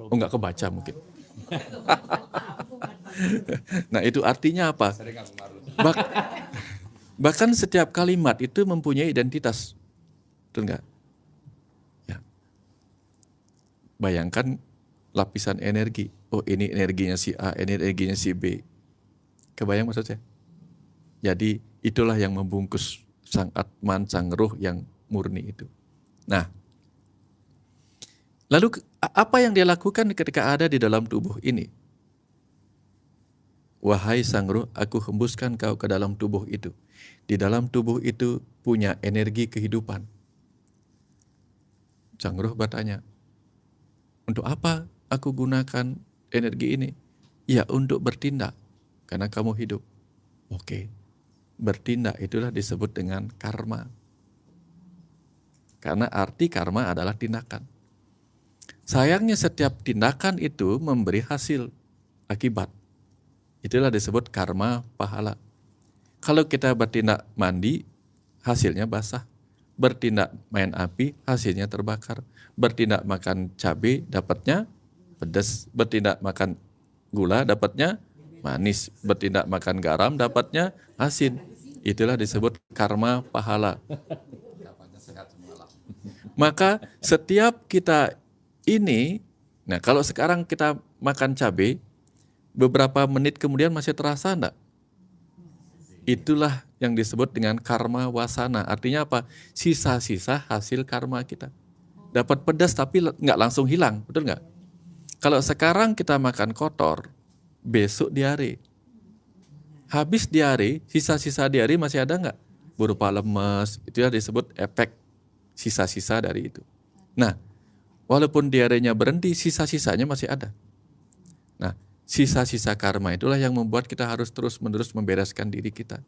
Oh, nggak kebaca mungkin. Nah, itu artinya apa? Bahkan setiap kalimat itu mempunyai identitas. Betul nggak? Ya. Bayangkan lapisan energi. Oh, ini energinya si A, ini energinya si B. Kebayang maksud saya? Jadi itulah yang membungkus sang Atman, sang ruh yang murni itu. Nah, lalu apa yang dia lakukan ketika ada di dalam tubuh ini? Wahai sang ruh, aku hembuskan kau ke dalam tubuh itu. Di dalam tubuh itu punya energi kehidupan. Sang ruh bertanya, untuk apa aku gunakan energi ini? Ya, untuk bertindak, karena kamu hidup. Oke, bertindak itulah disebut dengan karma. Karena arti karma adalah tindakan. Sayangnya setiap tindakan itu memberi hasil, akibat. Itulah disebut karma pahala. Kalau kita bertindak mandi, hasilnya basah. Bertindak main api, hasilnya terbakar. Bertindak makan cabai, dapatnya pedas. Bertindak makan gula, dapatnya manis. Bertindak makan garam, dapatnya asin. Itulah disebut karma pahala. Maka setiap kita ini, nah kalau sekarang kita makan cabai, beberapa menit kemudian masih terasa enggak? Itulah yang disebut dengan karma wasana. Artinya apa? Sisa-sisa hasil karma kita. Dapat pedas tapi nggak langsung hilang, betul nggak? Kalau sekarang kita makan kotor, besok diare. Habis diare, sisa-sisa diare masih ada nggak? Berupa lemes, itu disebut efek sisa-sisa dari itu. Nah, walaupun diarenya berhenti, sisa-sisanya masih ada. Nah, sisa-sisa karma itulah yang membuat kita harus terus-menerus membereskan diri kita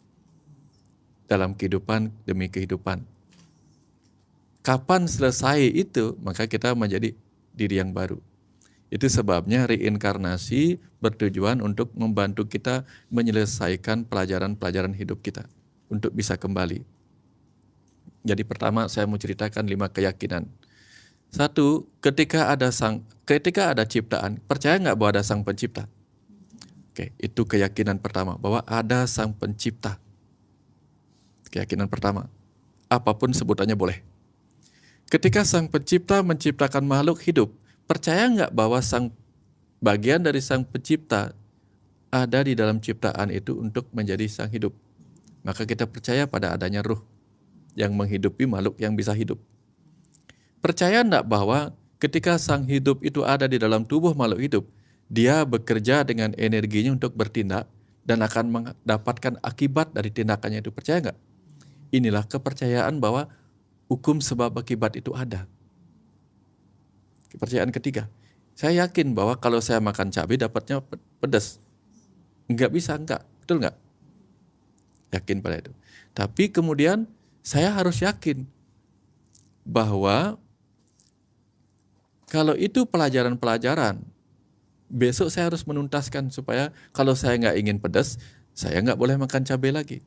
dalam kehidupan demi kehidupan. Kapan selesai itu, maka kita menjadi diri yang baru. Itu sebabnya reinkarnasi bertujuan untuk membantu kita menyelesaikan pelajaran-pelajaran hidup kita untuk bisa kembali. Jadi pertama saya mau ceritakan 5 keyakinan. 1, ketika ada ciptaan, percaya nggak bahwa ada sang pencipta? Oke, itu keyakinan pertama, bahwa ada sang pencipta. Keyakinan pertama, apapun sebutannya boleh. Ketika sang pencipta menciptakan makhluk hidup, percaya nggak bahwa bagian dari sang pencipta ada di dalam ciptaan itu untuk menjadi sang hidup? Maka kita percaya pada adanya ruh yang menghidupi makhluk yang bisa hidup. Percaya enggak bahwa ketika sang hidup itu ada di dalam tubuh makhluk hidup, dia bekerja dengan energinya untuk bertindak dan akan mendapatkan akibat dari tindakannya itu. Percaya enggak? Inilah kepercayaan bahwa hukum sebab akibat itu ada. Kepercayaan ketiga, saya yakin bahwa kalau saya makan cabai dapatnya pedas. Enggak bisa, enggak. Betul enggak? Yakin pada itu. Tapi kemudian saya harus yakin bahwa kalau itu pelajaran-pelajaran, besok saya harus menuntaskan supaya kalau saya nggak ingin pedas, saya nggak boleh makan cabai lagi.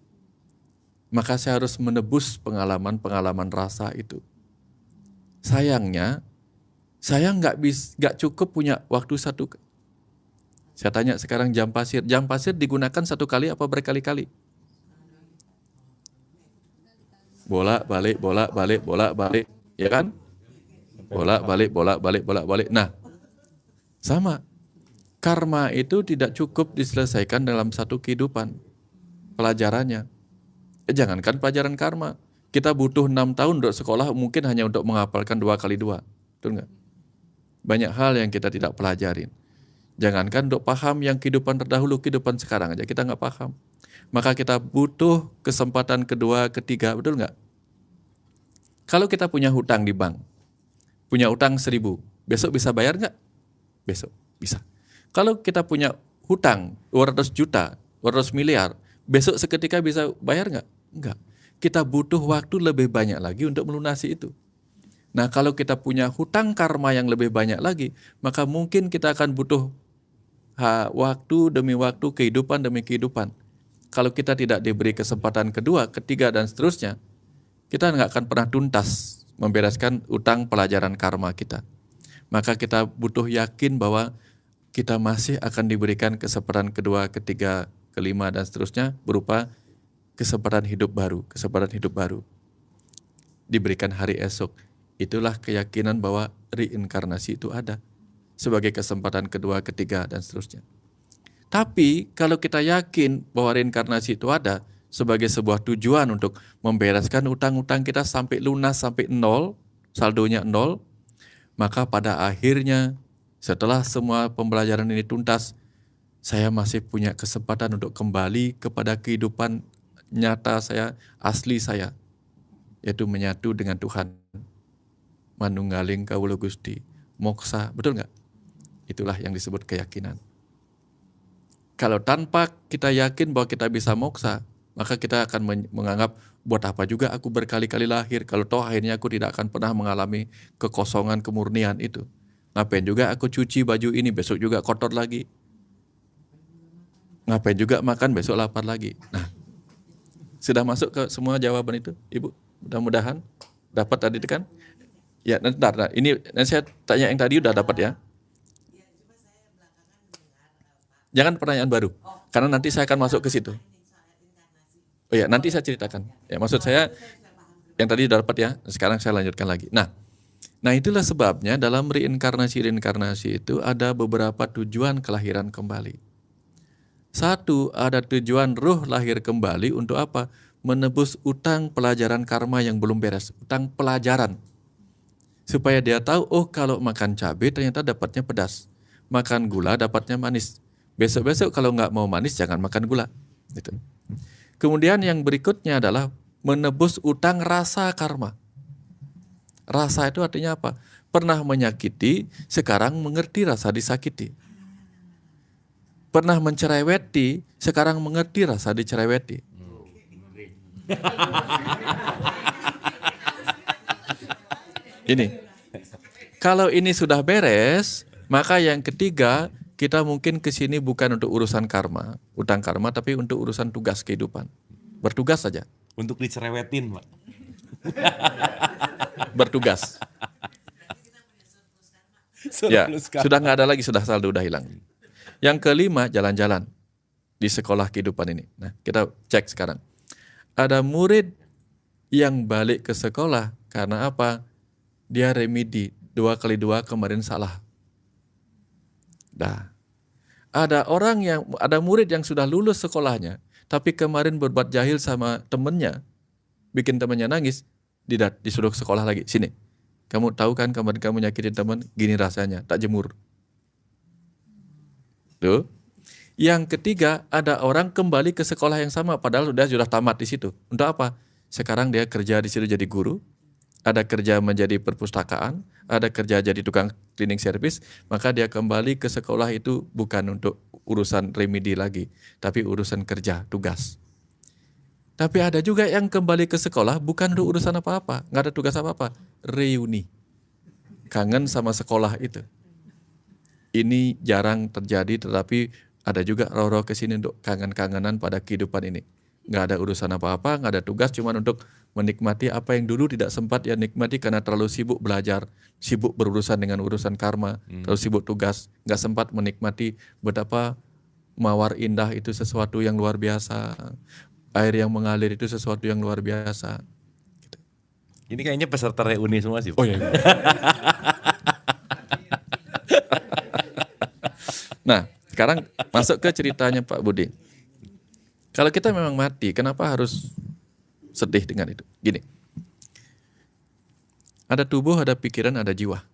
Maka saya harus menebus pengalaman-pengalaman rasa itu. Sayangnya, saya nggak cukup punya waktu satu. Saya tanya sekarang jam pasir digunakan satu kali apa berkali-kali? Bolak-balik, ya kan? Bolak-balik. Nah, sama. Karma itu tidak cukup diselesaikan dalam satu kehidupan. Pelajarannya. Jangankan pelajaran karma. Kita butuh 6 tahun untuk sekolah mungkin hanya untuk menghafalkan 2 kali 2. Betul nggak? Banyak hal yang kita tidak pelajarin. Jangankan untuk paham yang kehidupan terdahulu, kehidupan sekarang aja kita nggak paham. Maka kita butuh kesempatan kedua, ketiga, betul nggak? Kalau kita punya hutang di bank, punya utang 1.000, besok bisa bayar nggak? Besok bisa. Kalau kita punya hutang 200 juta, 200 miliar, besok seketika bisa bayar nggak? Nggak. Kita butuh waktu lebih banyak lagi untuk melunasi itu. Nah, kalau kita punya hutang karma yang lebih banyak lagi, maka mungkin kita akan butuh waktu demi waktu, kehidupan demi kehidupan. Kalau kita tidak diberi kesempatan kedua, ketiga, dan seterusnya, kita nggak akan pernah tuntas membereskan utang pelajaran karma kita. maka kita butuh yakin bahwa kita masih akan diberikan kesempatan kedua, ketiga, kelima, dan seterusnya berupa kesempatan hidup baru, diberikan hari esok. Itulah keyakinan bahwa reinkarnasi itu ada sebagai kesempatan kedua, ketiga, dan seterusnya. Tapi kalau kita yakin bahwa reinkarnasi itu ada sebagai sebuah tujuan untuk membereskan utang-utang kita sampai lunas, sampai nol, saldonya nol, maka pada akhirnya setelah semua pembelajaran ini tuntas, saya masih punya kesempatan untuk kembali kepada kehidupan nyata saya, asli saya, yaitu menyatu dengan Tuhan. Manunggaling kawula Gusti, moksa, betul nggak? Itulah yang disebut keyakinan. Kalau tanpa kita yakin bahwa kita bisa moksa, maka kita akan menganggap, buat apa juga aku berkali-kali lahir kalau toh akhirnya aku tidak akan pernah mengalami kekosongan kemurnian itu. Ngapain juga aku cuci baju ini, besok juga kotor lagi. Ngapain juga makan, besok lapar lagi. Nah, sudah masuk ke semua jawaban itu, Ibu? Mudah-mudahan dapat tadi kan? Ya, ntar. Ini saya tanya yang tadi udah dapat ya. Jangan pertanyaan baru, karena nanti saya akan masuk ke situ. Oh ya, nanti saya ceritakan. Ya, maksud saya yang tadi udah dapat ya, sekarang saya lanjutkan lagi. Nah itulah sebabnya dalam reinkarnasi itu ada beberapa tujuan kelahiran kembali. Satu, ada tujuan ruh lahir kembali untuk apa? Menebus utang pelajaran karma yang belum beres, utang pelajaran. Supaya dia tahu, oh kalau makan cabai ternyata dapatnya pedas, makan gula dapatnya manis. Besok-besok kalau nggak mau manis jangan makan gula. Gitu. Kemudian yang berikutnya adalah menebus utang rasa karma. Rasa itu artinya apa? Pernah menyakiti, sekarang mengerti rasa disakiti. Pernah mencereweti, sekarang mengerti rasa dicereweti. Ini, kalau ini sudah beres, maka yang ketiga, kita mungkin kesini bukan untuk urusan karma, utang karma, tapi untuk urusan tugas kehidupan. Bertugas saja. Untuk dicerewetin, Pak. Bertugas. Ya, sudah nggak ada lagi, sudah saldo, udah hilang. Yang kelima, jalan-jalan di sekolah kehidupan ini. Nah, kita cek sekarang. Ada murid yang balik ke sekolah karena apa? Dia remedi, 2 kali 2 kemarin salah. Dah. Ada murid yang sudah lulus sekolahnya, tapi kemarin berbuat jahil sama temennya, bikin temennya nangis, disuruh ke sekolah lagi. Sini, kamu tahu kan kemarin kamu nyakitin teman, gini rasanya, tak jemur. Tuh. Yang ketiga, ada orang kembali ke sekolah yang sama, padahal sudah tamat di situ. Untuk apa? Sekarang dia kerja di situ jadi guru, ada kerja menjadi perpustakaan, ada kerja jadi tukang cleaning service, maka dia kembali ke sekolah itu bukan untuk urusan remedi lagi, tapi urusan kerja, tugas. Tapi ada juga yang kembali ke sekolah bukan untuk urusan apa-apa, nggak ada tugas apa-apa, reuni. Kangen sama sekolah itu. Ini jarang terjadi, tetapi ada juga roh-roh kesini untuk kangen-kangenan pada kehidupan ini. Nggak ada urusan apa-apa, nggak ada tugas, cuma untuk menikmati apa yang dulu tidak sempat ya nikmati karena terlalu sibuk belajar, sibuk berurusan dengan urusan karma, terlalu sibuk tugas, nggak sempat menikmati betapa mawar indah itu sesuatu yang luar biasa, air yang mengalir itu sesuatu yang luar biasa. Gitu. Ini kayaknya peserta reuni semua sih. Oh iya. Nah, sekarang masuk ke ceritanya Pak Budi. Kalau kita memang mati, kenapa harus sedih dengan itu? Gini, ada tubuh, ada pikiran, ada jiwa.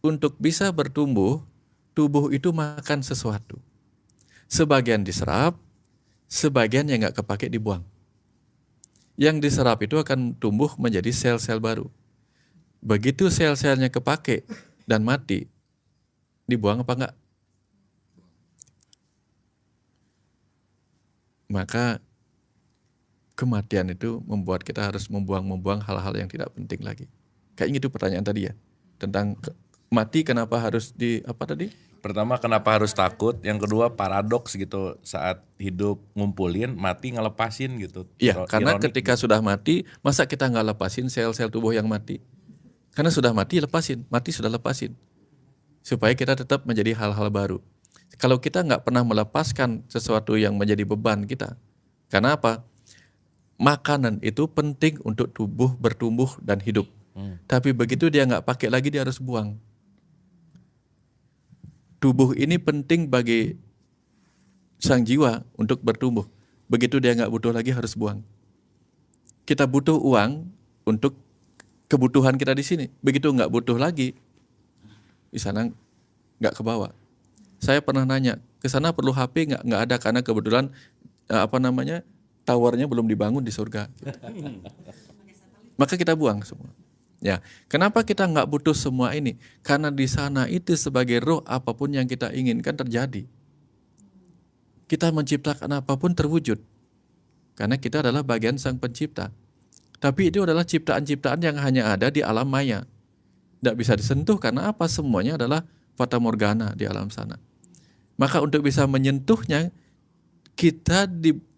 Untuk bisa bertumbuh, tubuh itu makan sesuatu. Sebagian diserap, sebagian yang nggak kepake dibuang. Yang diserap itu akan tumbuh menjadi sel-sel baru. Begitu sel-selnya kepake dan mati, dibuang apa enggak? Maka kematian itu membuat kita harus membuang hal-hal yang tidak penting lagi. Kayaknya itu pertanyaan tadi ya. Tentang mati kenapa harus Pertama, kenapa harus takut? Yang kedua, paradoks gitu. Saat hidup ngumpulin, mati ngelepasin gitu. Iya, karena ketika sudah mati, masa kita nggak lepasin sel-sel tubuh yang mati? Karena sudah mati, lepasin. Mati sudah lepasin. supaya kita tetap menjadi hal-hal baru. Kalau kita nggak pernah melepaskan sesuatu yang menjadi beban kita, karena apa? Makanan itu penting untuk tubuh bertumbuh dan hidup. Tapi begitu dia nggak pakai lagi, dia harus buang. Tubuh ini penting bagi sang jiwa untuk bertumbuh. Begitu dia nggak butuh lagi, harus buang. Kita butuh uang untuk kebutuhan kita di sini. Begitu nggak butuh lagi, di sana nggak kebawa. Saya pernah nanya, ke sana perlu HP nggak ada, karena kebetulan towernya belum dibangun di surga. Maka kita buang semua. Ya, kenapa kita nggak butuh semua ini? Karena di sana itu sebagai roh, apapun yang kita inginkan terjadi. Kita menciptakan apapun terwujud. Karena kita adalah bagian sang pencipta. Tapi itu adalah ciptaan-ciptaan yang hanya ada di alam maya. Tidak bisa disentuh karena apa? Semuanya adalah fata morgana di alam sana. Maka untuk bisa menyentuhnya, kita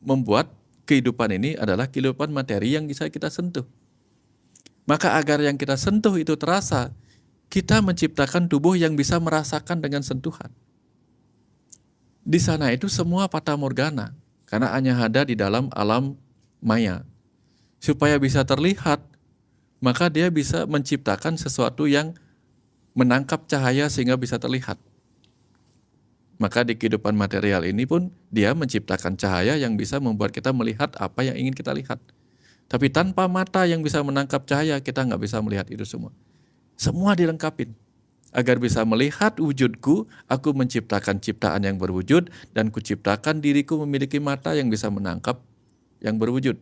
membuat kehidupan ini adalah kehidupan materi yang bisa kita sentuh. Maka agar yang kita sentuh itu terasa, kita menciptakan tubuh yang bisa merasakan dengan sentuhan. Di sana itu semua fata morgana, karena hanya ada di dalam alam maya. Supaya bisa terlihat, maka dia bisa menciptakan sesuatu yang menangkap cahaya sehingga bisa terlihat. Maka di kehidupan material ini pun dia menciptakan cahaya yang bisa membuat kita melihat apa yang ingin kita lihat. Tapi tanpa mata yang bisa menangkap cahaya, kita nggak bisa melihat itu semua. Semua dilengkapin. Agar bisa melihat wujudku, aku menciptakan ciptaan yang berwujud, dan kuciptakan diriku memiliki mata yang bisa menangkap yang berwujud.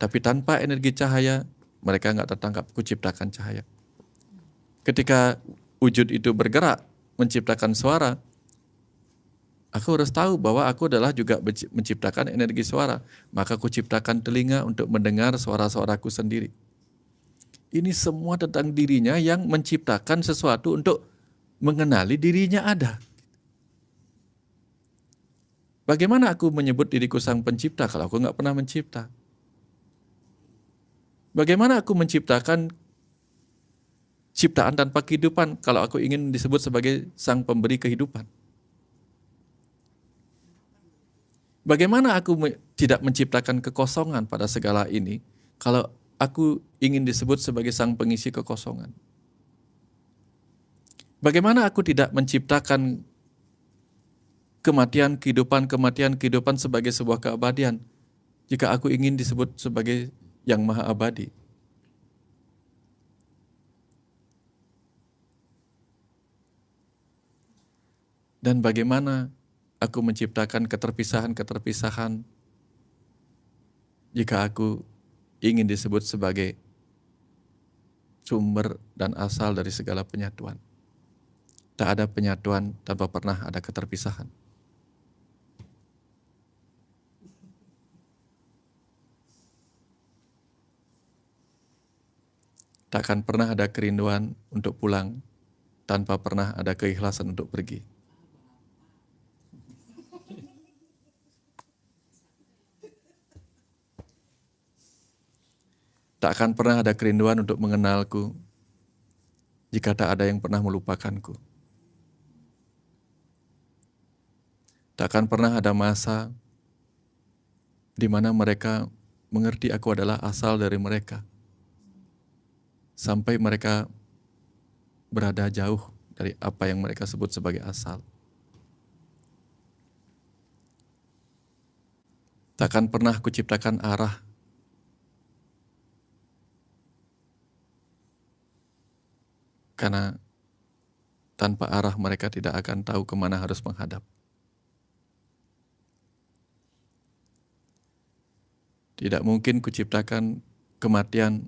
Tapi tanpa energi cahaya, mereka nggak tertangkap. Kuciptakan cahaya. Ketika wujud itu bergerak, menciptakan suara, aku harus tahu bahwa aku adalah juga menciptakan energi suara. Maka aku ciptakan telinga untuk mendengar suara-suaraku sendiri. Ini semua tentang dirinya yang menciptakan sesuatu untuk mengenali dirinya ada. Bagaimana aku menyebut diriku sang pencipta kalau aku nggak pernah mencipta? Bagaimana aku menciptakan ciptaan tanpa kehidupan kalau aku ingin disebut sebagai sang pemberi kehidupan? Bagaimana aku tidak menciptakan kekosongan pada segala ini kalau aku ingin disebut sebagai sang pengisi kekosongan? Bagaimana aku tidak menciptakan kematian kehidupan sebagai sebuah keabadian jika aku ingin disebut sebagai yang maha abadi? Dan bagaimana aku menciptakan keterpisahan-keterpisahan jika aku ingin disebut sebagai sumber dan asal dari segala penyatuan? Tak ada penyatuan tanpa pernah ada keterpisahan. Takkan pernah ada kerinduan untuk pulang tanpa pernah ada keikhlasan untuk pergi. Tak akan pernah ada kerinduan untuk mengenalku jika tak ada yang pernah melupakanku. Tak akan pernah ada masa di mana mereka mengerti aku adalah asal dari mereka, sampai mereka berada jauh dari apa yang mereka sebut sebagai asal. Tak akan pernah kuciptakan arah karena tanpa arah mereka tidak akan tahu kemana harus menghadap. Tidak mungkin kuciptakan kematian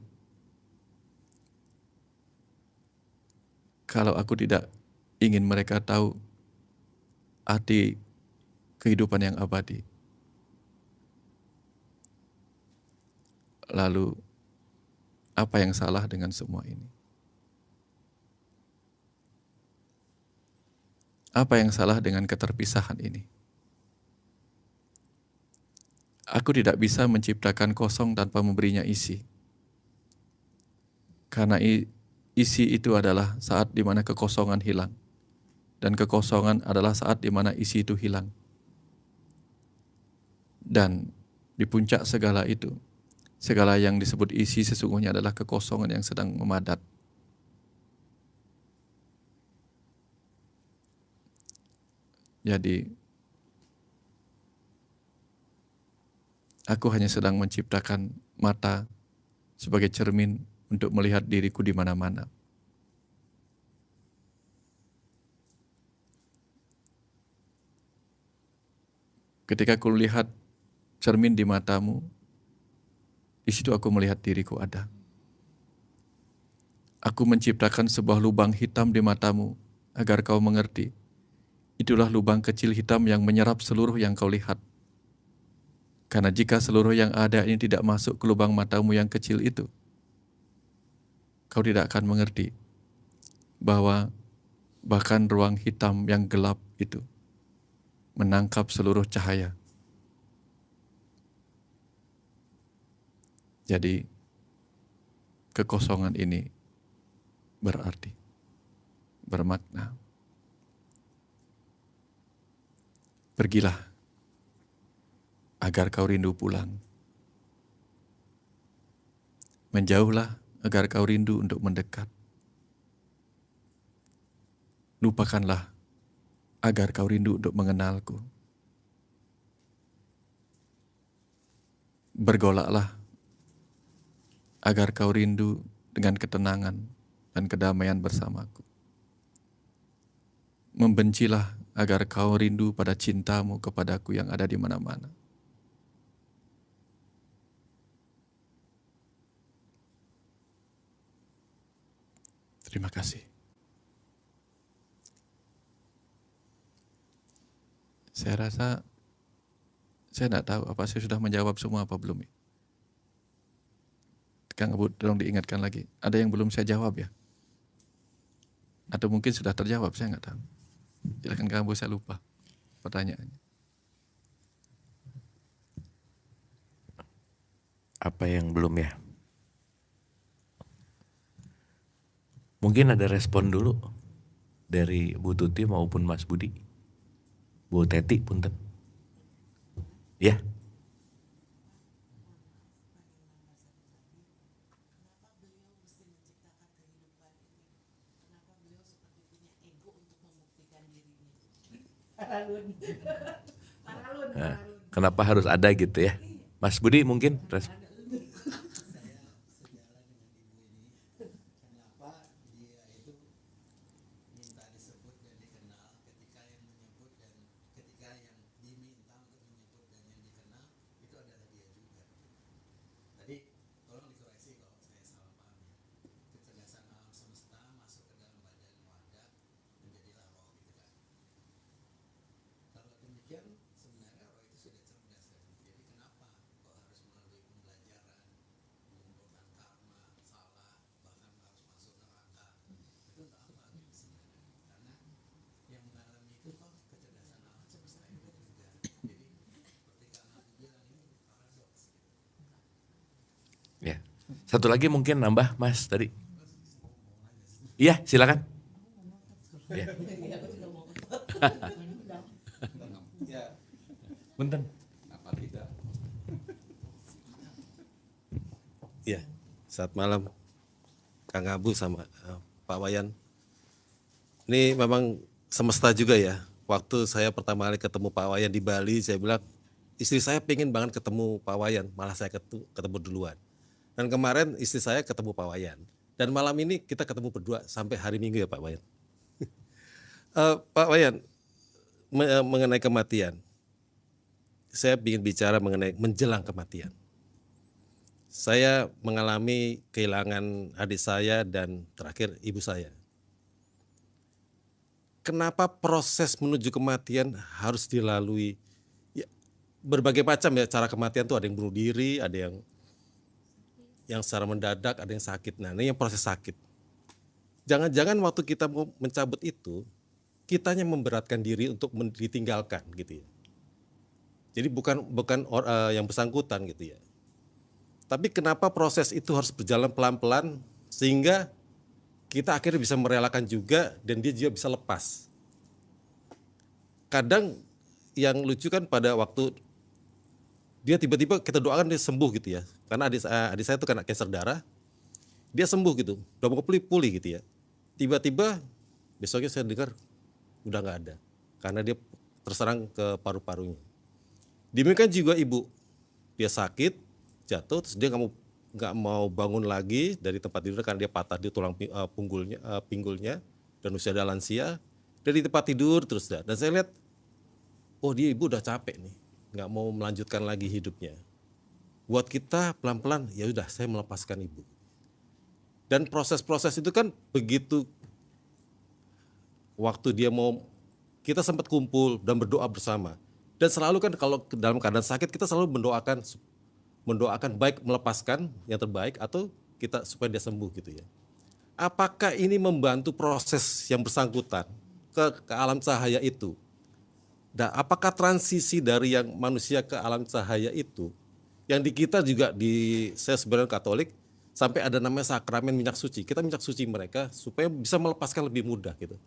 kalau aku tidak ingin mereka tahu arti kehidupan yang abadi. Lalu, apa yang salah dengan semua ini? Apa yang salah dengan keterpisahan ini? Aku tidak bisa menciptakan kosong tanpa memberinya isi. Karena isi itu adalah saat di mana kekosongan hilang. Dan kekosongan adalah saat di mana isi itu hilang. Dan di puncak segala itu, segala yang disebut isi sesungguhnya adalah kekosongan yang sedang memadat. Jadi, aku hanya sedang menciptakan mata sebagai cermin untuk melihat diriku di mana-mana. Ketika aku lihat cermin di matamu, di situ aku melihat diriku ada. Aku menciptakan sebuah lubang hitam di matamu agar kau mengerti. Itulah lubang kecil hitam yang menyerap seluruh yang kau lihat. Karena jika seluruh yang ada ini tidak masuk ke lubang matamu yang kecil itu, kau tidak akan mengerti bahwa bahkan ruang hitam yang gelap itu menangkap seluruh cahaya. Jadi, kekosongan ini berarti, bermakna. Pergilah agar kau rindu pulang. Menjauhlah agar kau rindu untuk mendekat. Lupakanlah agar kau rindu untuk mengenalku. Bergolaklah agar kau rindu dengan ketenangan dan kedamaian bersamaku. Membencilah agar kau rindu pada cintamu kepadaku yang ada di mana-mana. Terima kasih. Saya rasa saya tidak tahu apa saya sudah menjawab semua apa belum. Kang Abu, tolong diingatkan lagi. Ada yang belum saya jawab ya? Atau mungkin sudah terjawab, saya nggak tahu. Silakan Kang Abu, saya lupa pertanyaannya. Apa yang belum ya? Mungkin ada respon dulu dari Bu Tuti maupun Mas Budi. Bu Teti punten. Ya. Nah, kenapa harus ada gitu ya? Mas Budi mungkin respon. Ya. Satu lagi mungkin nambah Mas tadi. Iya, silakan. Ya. Punten. Ya, saat malam Kang Abu sama Pak Wayan. Ini memang semesta juga ya. Waktu saya pertama kali ketemu Pak Wayan di Bali, saya bilang istri saya pengen banget ketemu Pak Wayan, malah saya ketemu duluan. Dan kemarin istri saya ketemu Pak Wayan. Dan malam ini kita ketemu berdua sampai hari Minggu ya Pak Wayan. Pak Wayan, mengenai kematian. Saya ingin bicara mengenai menjelang kematian. Saya mengalami kehilangan adik saya dan terakhir ibu saya. Kenapa proses menuju kematian harus dilalui? Ya, berbagai macam ya cara kematian tuh, ada yang bunuh diri, ada yang secara mendadak, ada yang sakit. Nah, ini yang proses sakit. Jangan-jangan waktu kita mau mencabut itu, kitanya memberatkan diri untuk ditinggalkan gitu ya. Jadi bukan yang bersangkutan gitu ya. Tapi kenapa proses itu harus berjalan pelan-pelan sehingga kita akhirnya bisa merelakan juga dan dia juga bisa lepas. kadang yang lucu kan pada waktu dia tiba-tiba kita doakan dia sembuh gitu ya. Karena adik saya tuh kena kanker darah, dia sembuh gitu, udah mau pulih gitu ya. Tiba-tiba besoknya saya dengar udah nggak ada, karena dia terserang ke paru-parunya. Demikian juga ibu, dia sakit, jatuh, terus dia nggak mau bangun lagi dari tempat tidur karena dia patah di tulang pinggulnya dan usia dia lansia. Dari tempat tidur terus dah. Dan saya lihat, oh dia ibu udah capek nih, nggak mau melanjutkan lagi hidupnya. Buat kita pelan-pelan, ya udah saya melepaskan ibu. Dan proses-proses itu kan begitu, waktu dia mau, kita sempat kumpul dan berdoa bersama. Dan selalu kan kalau dalam keadaan sakit kita selalu mendoakan baik melepaskan yang terbaik atau kita supaya dia sembuh gitu ya. Apakah ini membantu proses yang bersangkutan ke alam cahaya itu? Dan apakah transisi dari yang manusia ke alam cahaya itu, yang di kita juga saya sebenarnya Katolik, sampai ada namanya sakramen minyak suci. Kita minyak suci mereka supaya bisa melepaskan lebih mudah gitu.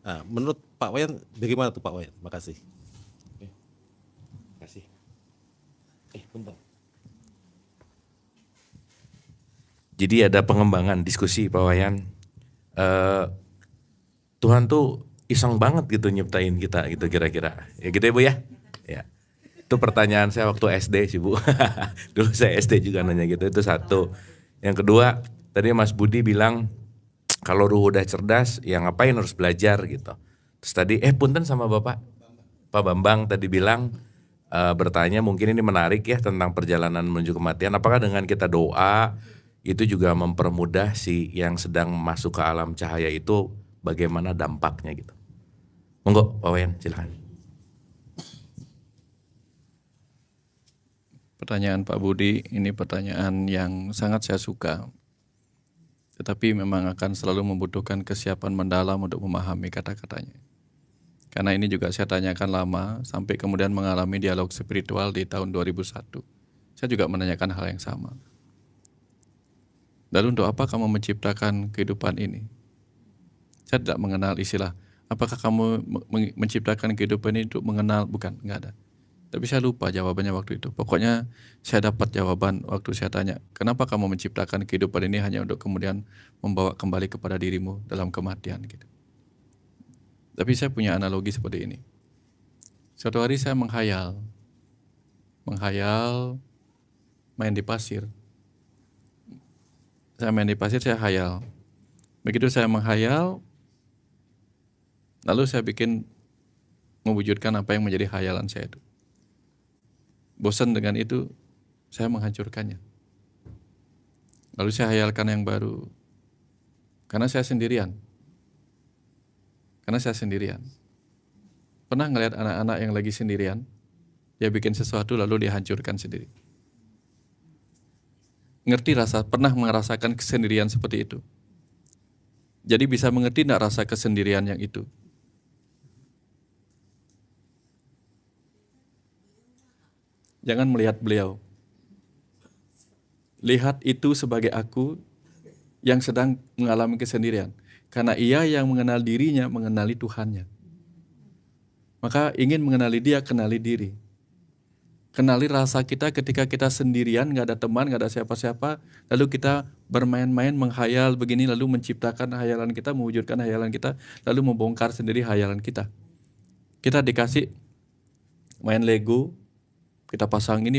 Nah, menurut Pak Wayan bagaimana tuh Pak Wayan? Makasih. Kasih. Bentar. Jadi ada pengembangan diskusi Pak Wayan. Tuhan tuh iseng banget gitu nyiptain kita gitu kira-kira. Ya gitu ya Bu ya? Ya. Itu pertanyaan saya waktu SD sih Bu. Dulu saya SD juga nanya gitu, itu satu. Yang kedua, tadi Mas Budi bilang kalau ruh udah cerdas ya ngapain harus belajar gitu. Terus tadi punten sama Bapak Pak Bambang tadi bilang bertanya, mungkin ini menarik ya tentang perjalanan menuju kematian. Apakah dengan kita doa itu juga mempermudah si yang sedang masuk ke alam cahaya itu bagaimana dampaknya gitu. Monggo Pak Wayan silakan. Pertanyaan Pak Budi ini pertanyaan yang sangat saya suka. Tetapi memang akan selalu membutuhkan kesiapan mendalam untuk memahami kata-katanya. Karena ini juga saya tanyakan lama sampai kemudian mengalami dialog spiritual di tahun 2001. Saya juga menanyakan hal yang sama. Lalu untuk apa kamu menciptakan kehidupan ini? Saya tidak mengenal istilah, apakah kamu menciptakan kehidupan ini untuk mengenal, bukan, enggak ada. Tapi saya lupa jawabannya waktu itu. Pokoknya saya dapat jawaban waktu saya tanya, kenapa kamu menciptakan kehidupan ini hanya untuk kemudian membawa kembali kepada dirimu dalam kematian gitu. Tapi saya punya analogi seperti ini. Suatu hari saya menghayal main di pasir. Saya main di pasir, saya hayal. Begitu saya menghayal, lalu saya mewujudkan apa yang menjadi hayalan saya itu. Bosan dengan itu, saya menghancurkannya. Lalu saya hayalkan yang baru. Karena saya sendirian. Pernah ngelihat anak-anak yang lagi sendirian, dia bikin sesuatu lalu dia hancurkan sendiri. Pernah merasakan kesendirian seperti itu. Jadi bisa mengerti enggak rasa kesendirian yang itu? Jangan melihat beliau. Lihat itu sebagai aku yang sedang mengalami kesendirian. Karena ia yang mengenal dirinya, mengenali Tuhannya. Maka ingin mengenali dia, kenali diri. Kenali rasa kita ketika kita sendirian, gak ada teman, gak ada siapa-siapa. Lalu kita bermain-main, menghayal begini, lalu menciptakan hayalan kita, mewujudkan hayalan kita, lalu membongkar sendiri hayalan kita. Kita dikasih main Lego, kita pasang ini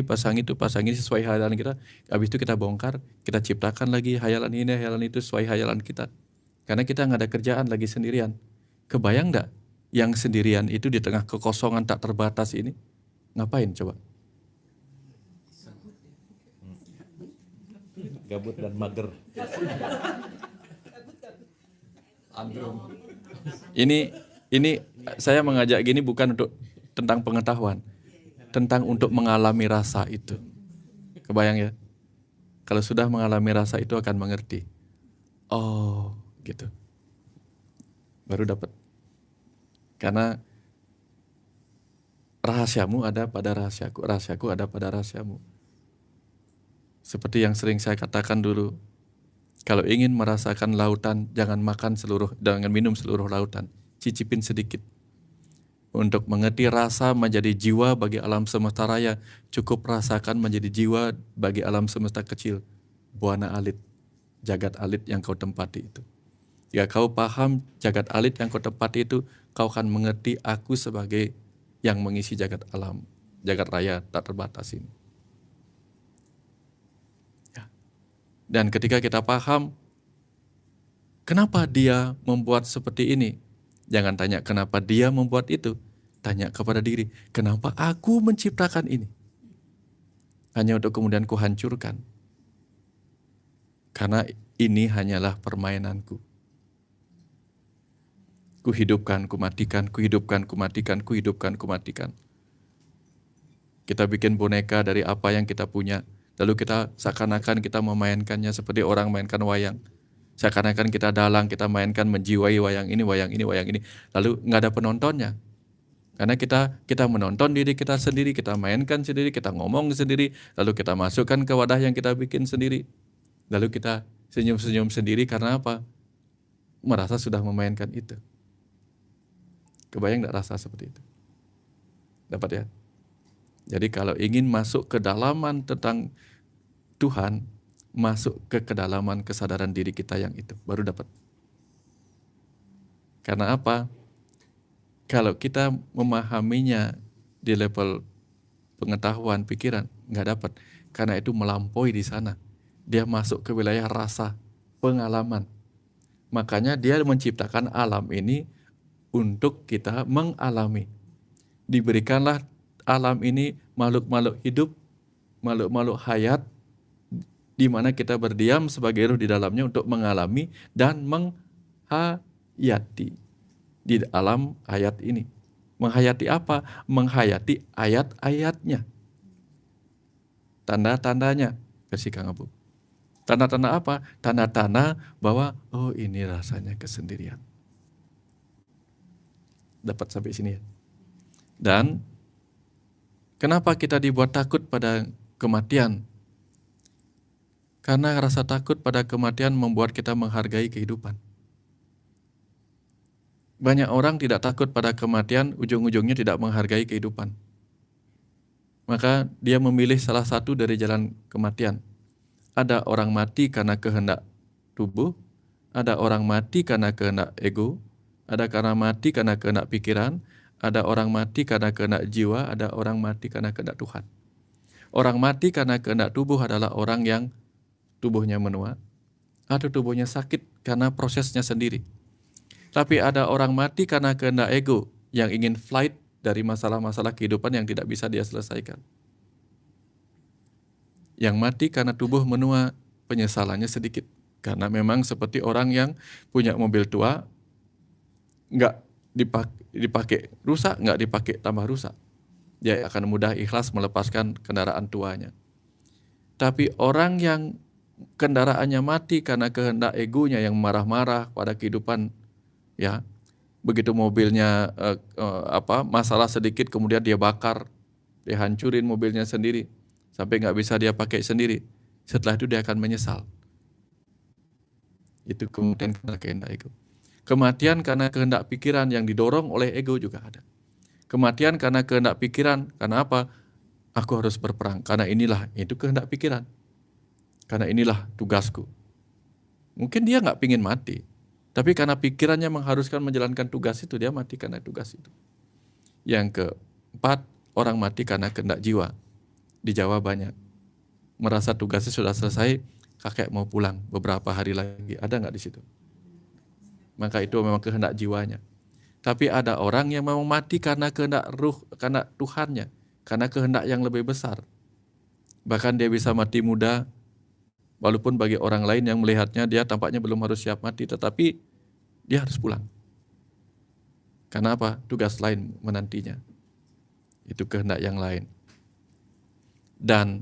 sesuai hayalan kita. Habis itu kita bongkar, kita ciptakan lagi hayalan ini, hayalan itu sesuai hayalan kita. Karena kita nggak ada kerjaan, lagi sendirian. Kebayang nggak yang sendirian itu di tengah kekosongan tak terbatas ini? Ngapain coba? Gabut dan mager. Ini saya mengajak gini bukan untuk tentang pengetahuan. Tentang untuk mengalami rasa itu. Kebayang ya? Kalau sudah mengalami rasa itu akan mengerti. Oh, gitu. Baru dapat. Karena rahasiamu ada pada rahasiaku, rahasiaku ada pada rahasiamu. Seperti yang sering saya katakan dulu, kalau ingin merasakan lautan, jangan minum seluruh lautan, cicipin sedikit. Untuk mengerti rasa menjadi jiwa bagi alam semesta raya, cukup rasakan menjadi jiwa bagi alam semesta kecil, buana alit, jagat alit yang kau tempati itu. Jika kau paham jagat alit yang kau tempati itu, kau akan mengerti aku sebagai yang mengisi jagat alam, jagat raya tak terbatas ini. Ya. Dan ketika kita paham, kenapa dia membuat seperti ini? Jangan tanya kenapa dia membuat itu. Tanya kepada diri, kenapa aku menciptakan ini? Hanya untuk kemudian kuhancurkan. Karena ini hanyalah permainanku. Kuhidupkan, kumatikan, kuhidupkan, kumatikan, kuhidupkan, kumatikan. Kita bikin boneka dari apa yang kita punya. Lalu kita seakan-akan kita memainkannya seperti orang mainkan wayang. Seakan-akan kita dalang, kita mainkan menjiwai wayang ini, wayang ini, wayang ini. Lalu nggak ada penontonnya. Karena kita menonton diri kita sendiri, kita mainkan sendiri, kita ngomong sendiri, lalu kita masukkan ke wadah yang kita bikin sendiri. Lalu kita senyum-senyum sendiri karena apa? Merasa sudah memainkan itu. Kebayang nggak rasa seperti itu? Dapat ya? Jadi kalau ingin masuk ke dalaman tentang Tuhan, masuk ke kedalaman kesadaran diri kita yang itu, baru dapat. Karena apa? Kalau kita memahaminya di level pengetahuan, pikiran, nggak dapat. Karena itu melampaui di sana. Dia masuk ke wilayah rasa, pengalaman. Makanya dia menciptakan alam ini untuk kita mengalami. Diberikanlah alam ini makhluk-makhluk hidup, makhluk-makhluk hayat, di mana kita berdiam sebagai ruh di dalamnya untuk mengalami dan menghayati di alam ayat ini. Menghayati apa? Menghayati ayat-ayatnya. Tanda-tandanya, versi Kang Abu. Tanda-tanda apa? Tanda-tanda bahwa, oh ini rasanya kesendirian. Dapat sampai sini ya. Dan kenapa kita dibuat takut pada kematian? Karena rasa takut pada kematian membuat kita menghargai kehidupan. Banyak orang tidak takut pada kematian, ujung-ujungnya tidak menghargai kehidupan. Maka dia memilih salah satu dari jalan kematian. Ada orang mati karena kehendak tubuh, ada orang mati karena kehendak ego, ada karena mati karena kehendak pikiran, ada orang mati karena kehendak jiwa, ada orang mati karena kehendak Tuhan. Orang mati karena kehendak tubuh adalah orang yang tubuhnya menua atau tubuhnya sakit karena prosesnya sendiri. Tapi ada orang mati karena kehendak ego yang ingin flight dari masalah-masalah kehidupan yang tidak bisa dia selesaikan. Yang mati karena tubuh menua, penyesalannya sedikit. Karena memang seperti orang yang punya mobil tua, nggak dipakai rusak, nggak dipakai tambah rusak. Dia akan mudah ikhlas melepaskan kendaraan tuanya. Tapi orang yang kendaraannya mati karena kehendak egonya yang marah-marah pada kehidupan, ya, begitu mobilnya masalah sedikit kemudian dia bakar, dia hancurin mobilnya sendiri sampai nggak bisa dia pakai sendiri. Setelah itu dia akan menyesal. Itu kemudian karena kehendak ego. Kematian karena kehendak pikiran yang didorong oleh ego juga ada. Kematian karena kehendak pikiran, karena apa? Aku harus berperang, karena inilah, itu kehendak pikiran. Karena inilah tugasku. Mungkin dia nggak pingin mati, tapi karena pikirannya mengharuskan menjalankan tugas itu, dia mati karena tugas itu. Yang keempat, orang mati karena kehendak jiwa. Di Jawa banyak. Merasa tugasnya sudah selesai, kakek mau pulang beberapa hari lagi. Ada nggak di situ? Maka itu memang kehendak jiwanya. Tapi ada orang yang memang mati karena kehendak ruh, karena Tuhannya, karena kehendak yang lebih besar. Bahkan dia bisa mati muda, walaupun bagi orang lain yang melihatnya dia tampaknya belum harus siap mati, tetapi dia harus pulang. Karena apa? Tugas lain menantinya. Itu kehendak yang lain. Dan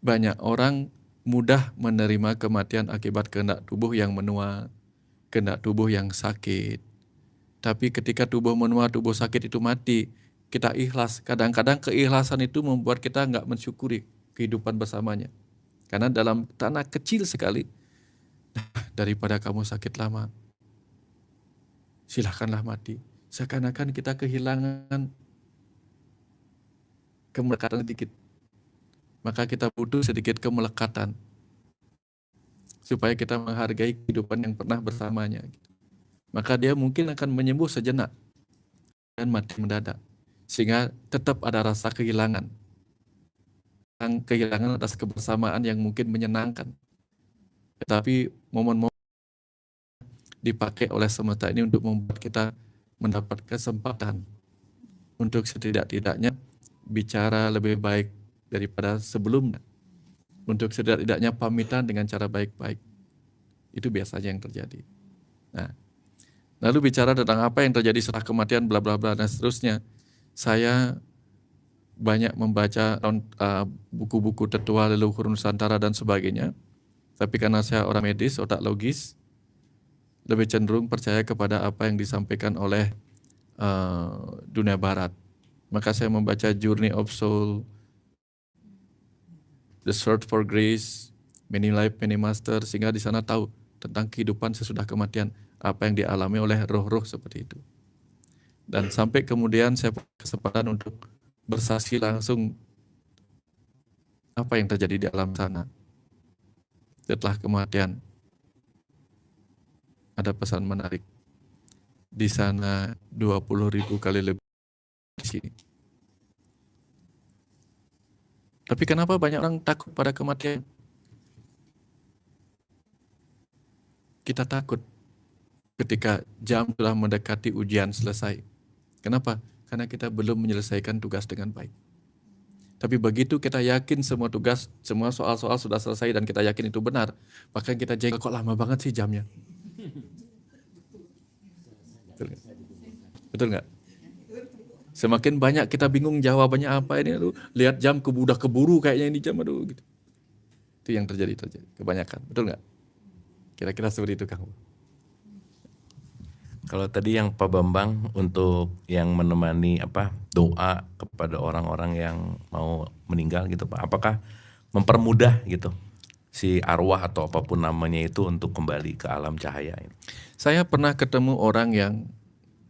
banyak orang mudah menerima kematian akibat kehendak tubuh yang menua, kehendak tubuh yang sakit. Tapi ketika tubuh menua, tubuh sakit itu mati, kita ikhlas. Kadang-kadang keikhlasan itu membuat kita nggak mensyukuri kehidupan bersamanya. Karena dalam tanah kecil sekali, daripada kamu sakit lama, silahkanlah mati. seakan-akan kita kehilangan kemelekatan sedikit. Maka kita butuh sedikit kemelekatan supaya kita menghargai kehidupan yang pernah bersamanya. Maka dia mungkin akan menyembuh sejenak dan mati mendadak, sehingga tetap ada rasa kehilangan atas kebersamaan yang mungkin menyenangkan. Tetapi momen-momen dipakai oleh semesta ini untuk membuat kita mendapat kesempatan untuk setidak-tidaknya bicara lebih baik daripada sebelumnya, untuk setidak-tidaknya pamitan dengan cara baik-baik. Itu biasanya yang terjadi. Nah, lalu bicara tentang apa yang terjadi setelah kematian, bla bla bla dan seterusnya. Saya banyak membaca buku-buku tetua leluhur Nusantara dan sebagainya. Tapi karena saya orang medis, otak logis, lebih cenderung percaya kepada apa yang disampaikan oleh dunia barat. Maka saya membaca Journey of Soul, The Search for Grace, Many Life, Many Master, sehingga di sana tahu tentang kehidupan sesudah kematian, apa yang dialami oleh roh-roh seperti itu. Dan sampai kemudian saya punya kesempatan untuk bersaksi langsung apa yang terjadi di alam sana. Setelah kematian, ada pesan menarik. Di sana 20.000 kali lebih di sini. Tapi kenapa banyak orang takut pada kematian? Kita takut ketika jam telah mendekati ujian selesai. Kenapa? Karena kita belum menyelesaikan tugas dengan baik. Tapi begitu kita yakin semua tugas, semua soal-soal sudah selesai dan kita yakin itu benar, bahkan kita jengkel, kok lama banget sih jamnya? Betul nggak? Semakin banyak kita bingung jawabannya apa ini, aduh, lihat jam udah keburu kayaknya ini jam, aduh gitu. Itu yang terjadi kebanyakan, betul nggak? Kira-kira seperti itu, Kang. Kalau tadi yang Pak Bambang untuk yang menemani doa kepada orang-orang yang mau meninggal gitu Pak, apakah mempermudah gitu si arwah atau apapun namanya itu untuk kembali ke alam cahaya ini? Saya pernah ketemu orang yang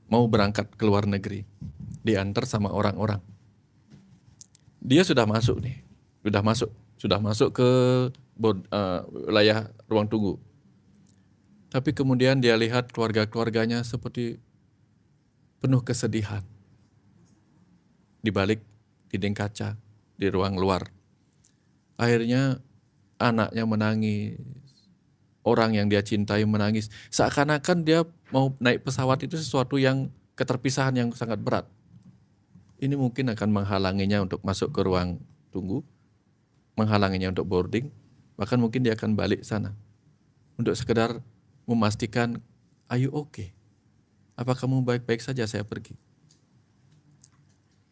mau berangkat ke luar negeri, diantar sama orang-orang. Dia sudah masuk nih, sudah masuk ke wilayah ruang tunggu. Tapi kemudian dia lihat keluarga-keluarganya seperti penuh kesedihan. Di balik dinding kaca, di ruang luar. Akhirnya anaknya menangis, orang yang dia cintai menangis. Seakan-akan dia mau naik pesawat itu sesuatu yang keterpisahan yang sangat berat. Ini mungkin akan menghalanginya untuk masuk ke ruang tunggu, menghalanginya untuk boarding, bahkan mungkin dia akan balik sana. Untuk sekedar memastikan, are you okay? Apa kamu baik-baik saja saya pergi?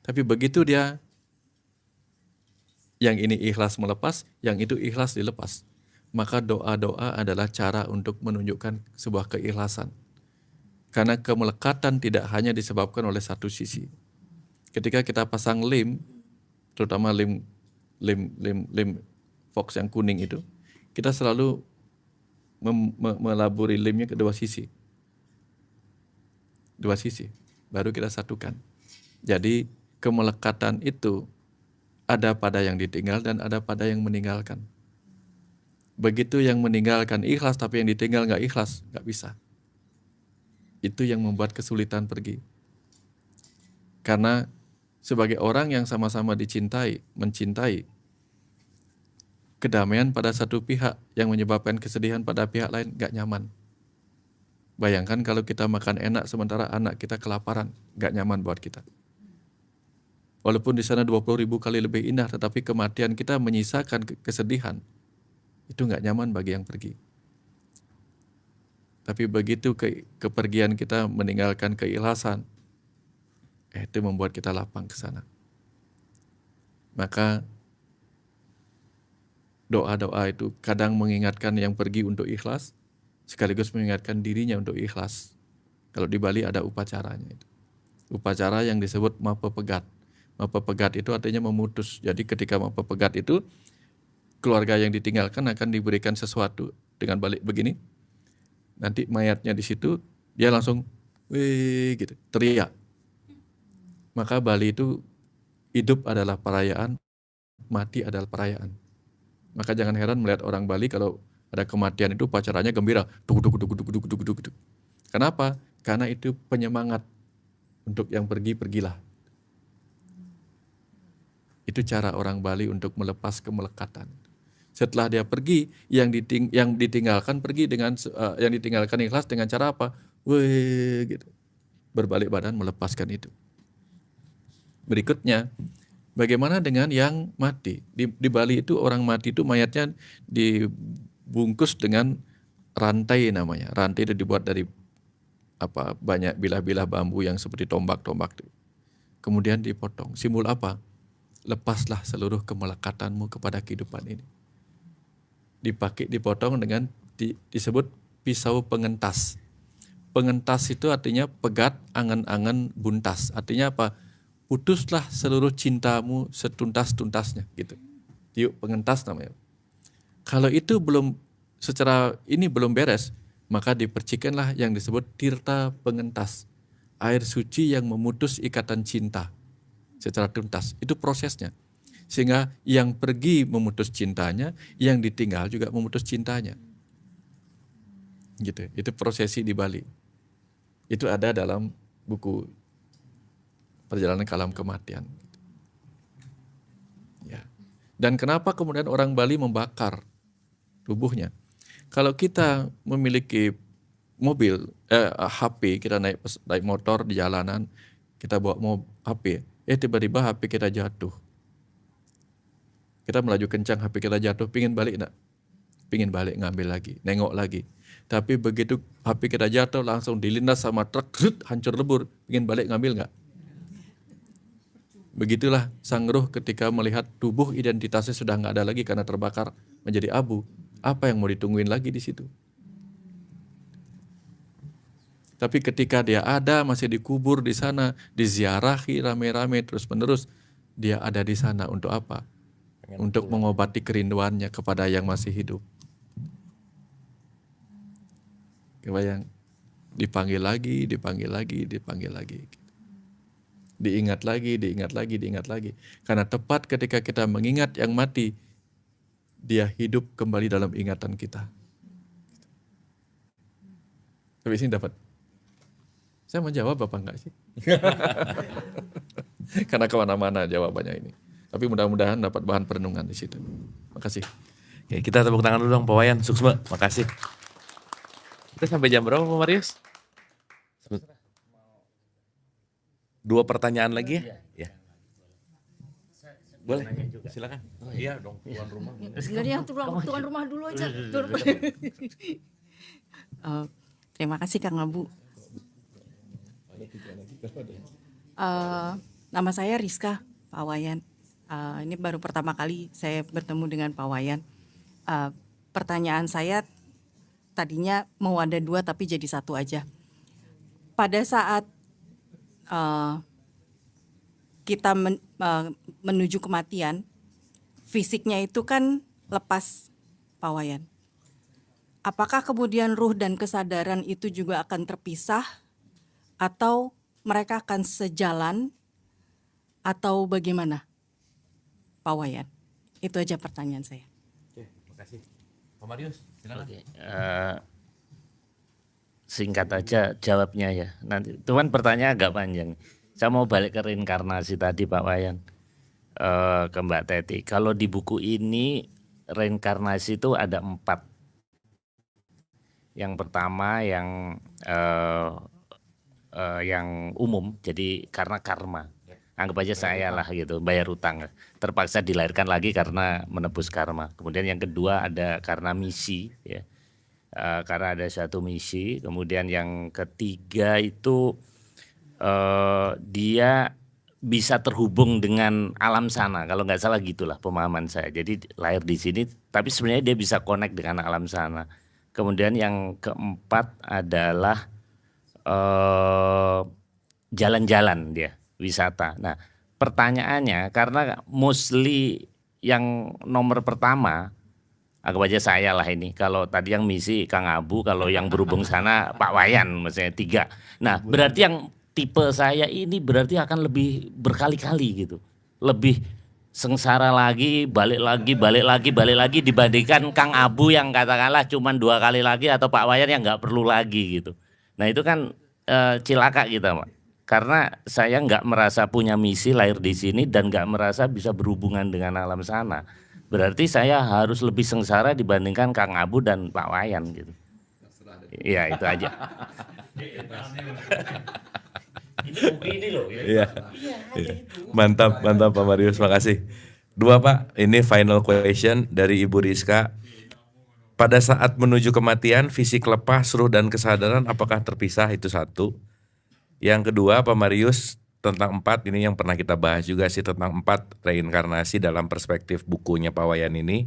Tapi begitu dia, yang ini ikhlas melepas, yang itu ikhlas dilepas. Maka doa-doa adalah cara untuk menunjukkan sebuah keikhlasan. Karena kemelekatan tidak hanya disebabkan oleh satu sisi. Ketika kita pasang lem, terutama lem fox yang kuning itu, kita selalu melaburi lemnya ke dua sisi. Dua sisi, baru kita satukan. Jadi kemelekatan itu ada pada yang ditinggal dan ada pada yang meninggalkan. Begitu yang meninggalkan ikhlas tapi yang ditinggal nggak ikhlas, nggak bisa. Itu yang membuat kesulitan pergi. Karena sebagai orang yang sama-sama dicintai, mencintai, kedamaian pada satu pihak yang menyebabkan kesedihan pada pihak lain gak nyaman. Bayangkan kalau kita makan enak sementara anak kita kelaparan, gak nyaman buat kita. Walaupun di sana 20.000 kali lebih indah, tetapi kematian kita menyisakan kesedihan. Itu gak nyaman bagi yang pergi. Tapi begitu kepergian kita meninggalkan keikhlasan, itu membuat kita lapang ke sana. Maka doa-doa itu kadang mengingatkan yang pergi untuk ikhlas, sekaligus mengingatkan dirinya untuk ikhlas. Kalau di Bali ada upacaranya itu. Upacara yang disebut mapepegat. Mapepegat itu artinya memutus. Jadi ketika mapepegat itu, keluarga yang ditinggalkan akan diberikan sesuatu dengan balik begini. Nanti mayatnya di situ, dia langsung wih gitu, teriak. Maka Bali itu hidup adalah perayaan, mati adalah perayaan. Maka jangan heran melihat orang Bali kalau ada kematian itu upacaranya gembira. Duk, duk, duk, duk, duk, duk, duk, duk. Kenapa? Karena itu penyemangat untuk yang pergi-pergilah. Itu cara orang Bali untuk melepas kemelekatan. Setelah dia pergi, yang ditinggalkan pergi dengan yang ditinggalkan ikhlas dengan cara apa? Wih, gitu. Berbalik badan melepaskan itu. Berikutnya, bagaimana dengan yang mati? Di Bali itu orang mati itu mayatnya dibungkus dengan rantai namanya. Rantai itu dibuat dari banyak bilah-bilah bambu yang seperti tombak-tombak. Kemudian dipotong. Simbol apa? Lepaslah seluruh kemelekatanmu kepada kehidupan ini. Dipotong dengan disebut pisau pengentas. Pengentas itu artinya pegat angan-angan buntas. Artinya apa? Putuslah seluruh cintamu setuntas-tuntasnya gitu. Tiup pengentas namanya. Kalau itu belum beres, maka dipercikanlah yang disebut tirta pengentas. Air suci yang memutus ikatan cinta secara tuntas. Itu prosesnya. Sehingga yang pergi memutus cintanya, yang ditinggal juga memutus cintanya. Gitu. Itu prosesi di Bali. Itu ada dalam buku Perjalanan ke Alam Kematian. Ya. Dan kenapa kemudian orang Bali membakar tubuhnya? Kalau kita memiliki mobil, HP, kita naik motor di jalanan, kita bawa HP, tiba-tiba HP kita jatuh. Kita melaju kencang, HP kita jatuh, pingin balik enggak? Pingin balik, ngambil lagi, nengok lagi. Tapi begitu HP kita jatuh, langsung dilindas sama truk, hancur lebur, pingin balik, ngambil enggak? Begitulah sang ruh ketika melihat tubuh identitasnya sudah nggak ada lagi karena terbakar menjadi abu. Apa yang mau ditungguin lagi di situ? Tapi ketika dia ada, masih dikubur di sana, diziarahi rame-rame terus-menerus, dia ada di sana untuk apa? Untuk mengobati kerinduannya kepada yang masih hidup. Kebayang? Dipanggil lagi, dipanggil lagi, dipanggil lagi. Diingat lagi, diingat lagi, diingat lagi. Karena tepat ketika kita mengingat yang mati, dia hidup kembali dalam ingatan kita. Tapi sini dapat. Saya mau jawab apa enggak sih? Karena kemana-mana jawabannya ini. Tapi mudah-mudahan dapat bahan perenungan di situ. Makasih. Oke, kita tepuk tangan dulu dong Pak Wayan. Suksma, makasih. Kita sampai jam berapa Pak Marius? 2 pertanyaan lagi ya? Ya. Boleh, silakan. Oh, iya dong, tuan rumah. Sebenarnya tuan rumah dulu aja. Terima kasih Kang Abu. Nama saya Rizka, Pak Wayan. Ini baru pertama kali saya bertemu dengan Pak Wayan. Pertanyaan saya tadinya mau ada 2 tapi jadi 1 aja. Pada saat kita menuju kematian, fisiknya itu kan lepas, Pak Wayan. Apakah kemudian ruh dan kesadaran itu juga akan terpisah, atau mereka akan sejalan, atau bagaimana, Pak Wayan? Itu aja pertanyaan saya. Oke, makasih. Pak Marius, silakan. Oke, singkat aja jawabnya ya. Nanti Tuhan pertanyaan agak panjang. Saya mau balik ke reinkarnasi tadi Pak Wayan, ke Mbak Teti. Kalau di buku ini reinkarnasi itu ada 4. Yang pertama yang umum, jadi karena karma. Anggap aja saya lah gitu, bayar utang. Terpaksa dilahirkan lagi karena menebus karma. Kemudian yang kedua ada karena misi ya. Karena ada satu misi. Kemudian yang ketiga itu dia bisa terhubung dengan alam sana, kalau nggak salah gitulah pemahaman saya. Jadi lahir di sini tapi sebenarnya dia bisa connect dengan alam sana. Kemudian yang keempat adalah jalan-jalan dia, wisata. Nah pertanyaannya, karena mostly yang nomor pertama Anggap aja saya lah ini. Kalau tadi yang misi Kang Abu, kalau yang berhubung sana Pak Wayan, maksudnya 3. Nah, berarti yang tipe saya ini berarti akan lebih berkali-kali gitu. Lebih sengsara lagi, balik lagi dibandingkan Kang Abu yang katakanlah cuman 2 kali lagi atau Pak Wayan yang nggak perlu lagi gitu. Nah itu kan cilaka kita, Pak. Karena saya nggak merasa punya misi lahir di sini dan nggak merasa bisa berhubungan dengan alam sana. Berarti saya harus lebih sengsara dibandingkan Kang Abu dan Pak Wayan gitu. Iya itu aja. Ini loh ya. Iya. Mantap Pak Marius, makasih. 2 Pak, ini final question dari Ibu Rizka. Pada saat menuju kematian, fisik lepas, ruh dan kesadaran apakah terpisah? Itu 1. Yang kedua Pak Marius, tentang 4, ini yang pernah kita bahas juga sih, tentang 4 reinkarnasi dalam perspektif bukunya Pak Wayan ini.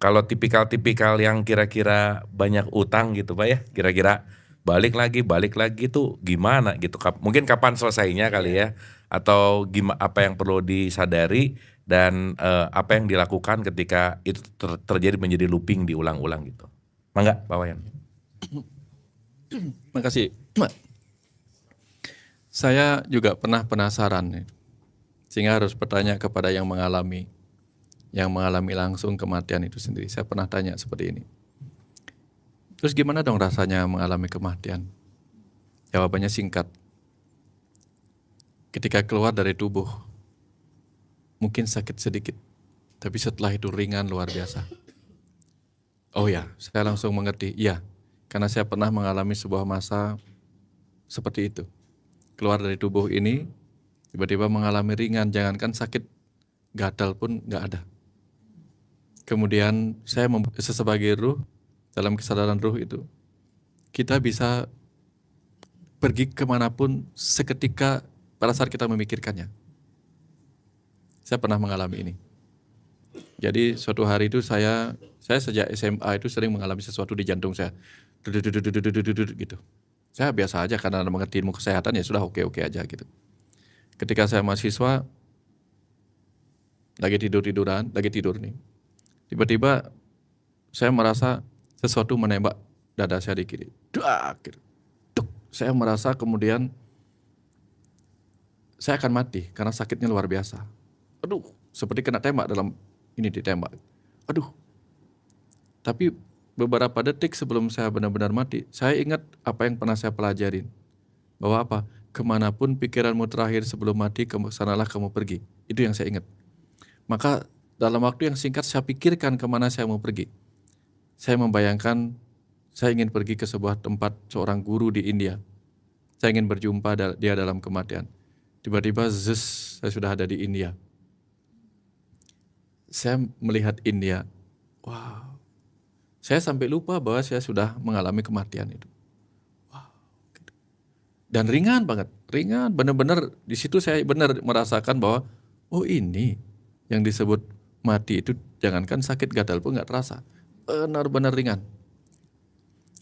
Kalau tipikal-tipikal yang kira-kira banyak utang gitu Pak ya, kira-kira balik lagi tuh gimana gitu, mungkin kapan selesainya kali ya, atau gimana, apa yang perlu disadari dan apa yang dilakukan ketika itu terjadi menjadi looping diulang-ulang gitu. Mangga Pak Wayan. Makasih. Saya juga pernah penasaran nih, sehingga harus bertanya kepada yang mengalami langsung kematian itu sendiri. Saya pernah tanya seperti ini. Terus gimana dong rasanya mengalami kematian? Jawabannya singkat. Ketika keluar dari tubuh, mungkin sakit sedikit, tapi setelah itu ringan luar biasa. Oh ya, saya langsung mengerti. Iya, karena saya pernah mengalami sebuah masa seperti itu. Keluar dari tubuh ini, tiba-tiba mengalami ringan, jangankan sakit, gatal pun nggak ada. Kemudian saya sebagai ruh, dalam kesadaran ruh itu, kita bisa pergi kemanapun seketika pada saat kita memikirkannya. Saya pernah mengalami ini. Jadi suatu hari itu saya sejak SMA itu sering mengalami sesuatu di jantung saya, gitu. Saya biasa aja karena mengerti ilmu kesehatan, ya sudah oke aja gitu. Ketika saya mahasiswa, lagi tidur nih, tiba-tiba saya merasa sesuatu menembak dada saya di kiri. Gitu. Saya merasa kemudian saya akan mati karena sakitnya luar biasa. Aduh, seperti kena tembak ditembak. Aduh. Tapi beberapa detik sebelum saya benar-benar mati, saya ingat apa yang pernah saya pelajarin. Bahwa apa? Kemanapun pikiranmu terakhir sebelum mati, sanalah kamu pergi. Itu yang saya ingat. Maka dalam waktu yang singkat saya pikirkan kemana saya mau pergi. Saya membayangkan saya ingin pergi ke sebuah tempat seorang guru di India. Saya ingin berjumpa dia dalam kematian. Tiba-tiba saya sudah ada di India. Saya melihat India. Wow. Saya sampai lupa bahwa saya sudah mengalami kematian itu. Wow. Dan ringan banget, benar-benar di situ saya benar merasakan bahwa oh ini yang disebut mati itu, jangankan sakit gatal pun nggak terasa, benar-benar ringan.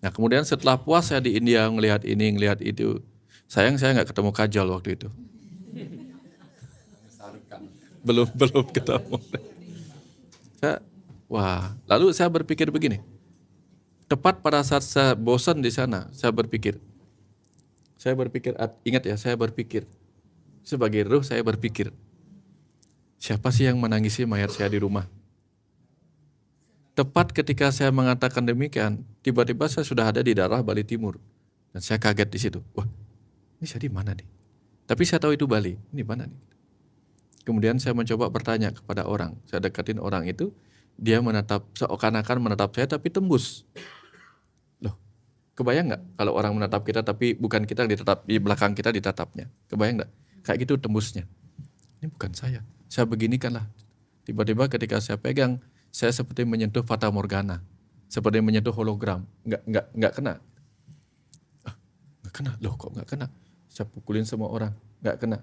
Nah kemudian setelah puas saya di India ngelihat ini, ngelihat itu, sayang saya nggak ketemu Kajol waktu itu. belum ketemu. Lalu saya berpikir begini. Tepat pada saat saya bosan di sana, saya berpikir, ingat ya, saya berpikir sebagai ruh, saya berpikir, siapa sih yang menangisi mayat saya di rumah? Tepat ketika saya mengatakan demikian, tiba-tiba saya sudah ada di daerah Bali Timur, dan saya kaget di situ. Wah, ini saya di mana nih? Tapi saya tahu itu Bali, ini mana nih? Kemudian saya mencoba bertanya kepada orang, saya dekatin orang itu, dia menatap, seakan-akan menatap saya tapi tembus. Loh, kebayang nggak kalau orang menatap kita tapi bukan kita yang ditatap, di belakang kita ditatapnya? Kebayang nggak? Kayak gitu tembusnya. Ini bukan saya beginikanlah. Tiba-tiba ketika saya pegang, saya seperti menyentuh fata morgana, seperti menyentuh hologram. Nggak kena. Nggak kena. Loh kok nggak kena? Saya pukulin semua orang, nggak kena.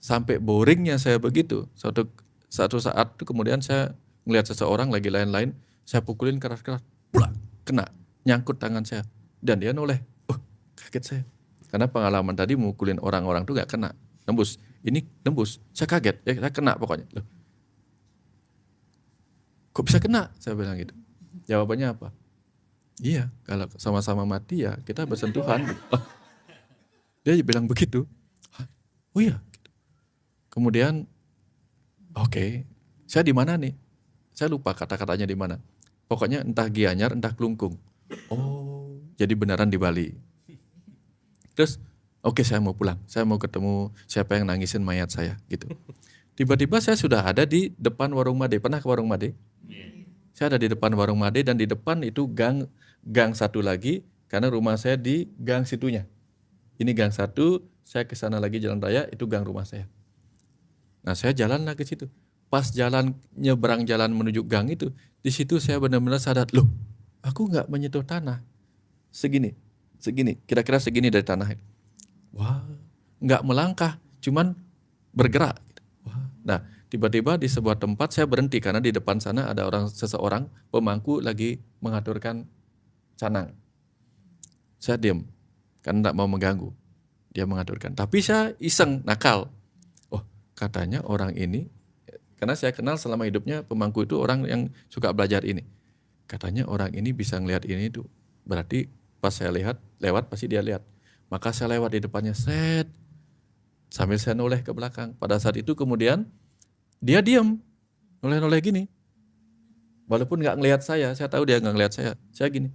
Sampai boringnya saya begitu. Satu saat itu kemudian saya melihat seseorang lagi lain-lain, saya pukulin keras-keras, kena, nyangkut tangan saya, dan dia noleh. Oh, kaget saya, karena pengalaman tadi mukulin orang-orang itu nggak kena, nembus. Ini nembus, saya kaget, ya saya kena pokoknya. Loh, Kok bisa kena? Saya bilang gitu. Jawabannya apa? Iya, kalau sama-sama mati ya kita bersentuhan. Oh, dia bilang begitu. Hah? Oh iya. Gitu. Kemudian, oke, saya di mana nih? Saya lupa kata-katanya di mana. Pokoknya entah Gianyar, entah Klungkung. Oh, jadi beneran di Bali. Terus, oke, saya mau pulang. Saya mau ketemu siapa yang nangisin mayat saya, gitu. Tiba-tiba saya sudah ada di depan warung Made. Pernah ke warung Made? Saya ada di depan warung Made dan di depan itu gang satu lagi karena rumah saya di gang situnya. Ini gang satu, saya ke sana lagi jalan raya, itu gang rumah saya. Nah, saya jalanlah ke situ. Pas jalan nyebrang jalan menuju gang itu, di situ saya benar-benar sadar, loh, aku nggak menyentuh tanah. Segini, kira-kira segini dari tanah. Wah, nggak melangkah, cuman bergerak. Wah. Nah, tiba-tiba di sebuah tempat saya berhenti karena di depan sana ada seseorang pemangku lagi mengaturkan canang. Saya diam karena tidak mau mengganggu. Dia mengaturkan. Tapi saya iseng, nakal. Oh, katanya orang ini, karena saya kenal selama hidupnya pemangku itu orang yang suka belajar ini. Katanya orang ini bisa ngelihat ini itu. Berarti pas saya lewat pasti dia lihat. Maka saya lewat di depannya, set. Sambil saya noleh ke belakang. Pada saat itu kemudian dia diam, noleh-noleh gini. Walaupun nggak ngelihat saya tahu dia nggak ngelihat saya. Saya gini,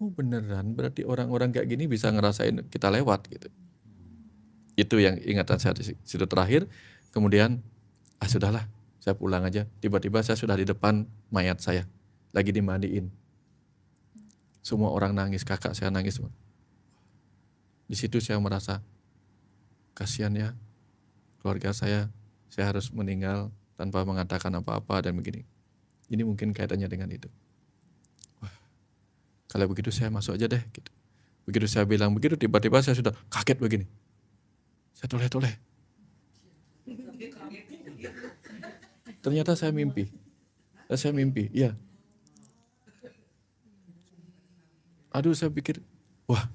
oh beneran, berarti orang-orang kayak gini bisa ngerasain kita lewat gitu. Itu yang ingatan saya di situ terakhir. Kemudian, sudahlah, saya pulang aja. Tiba-tiba saya sudah di depan mayat saya, lagi dimandiin. Semua orang nangis, kakak saya nangis semua. Di situ saya merasa, kasihan ya, keluarga saya harus meninggal tanpa mengatakan apa-apa dan begini. Ini mungkin kaitannya dengan itu. Wah, kalau begitu saya masuk aja deh. Gitu. Begitu saya bilang begitu, tiba-tiba saya sudah kaget begini. Saya toleh-toleh. Ternyata saya mimpi. Iya. Aduh, saya pikir, wah,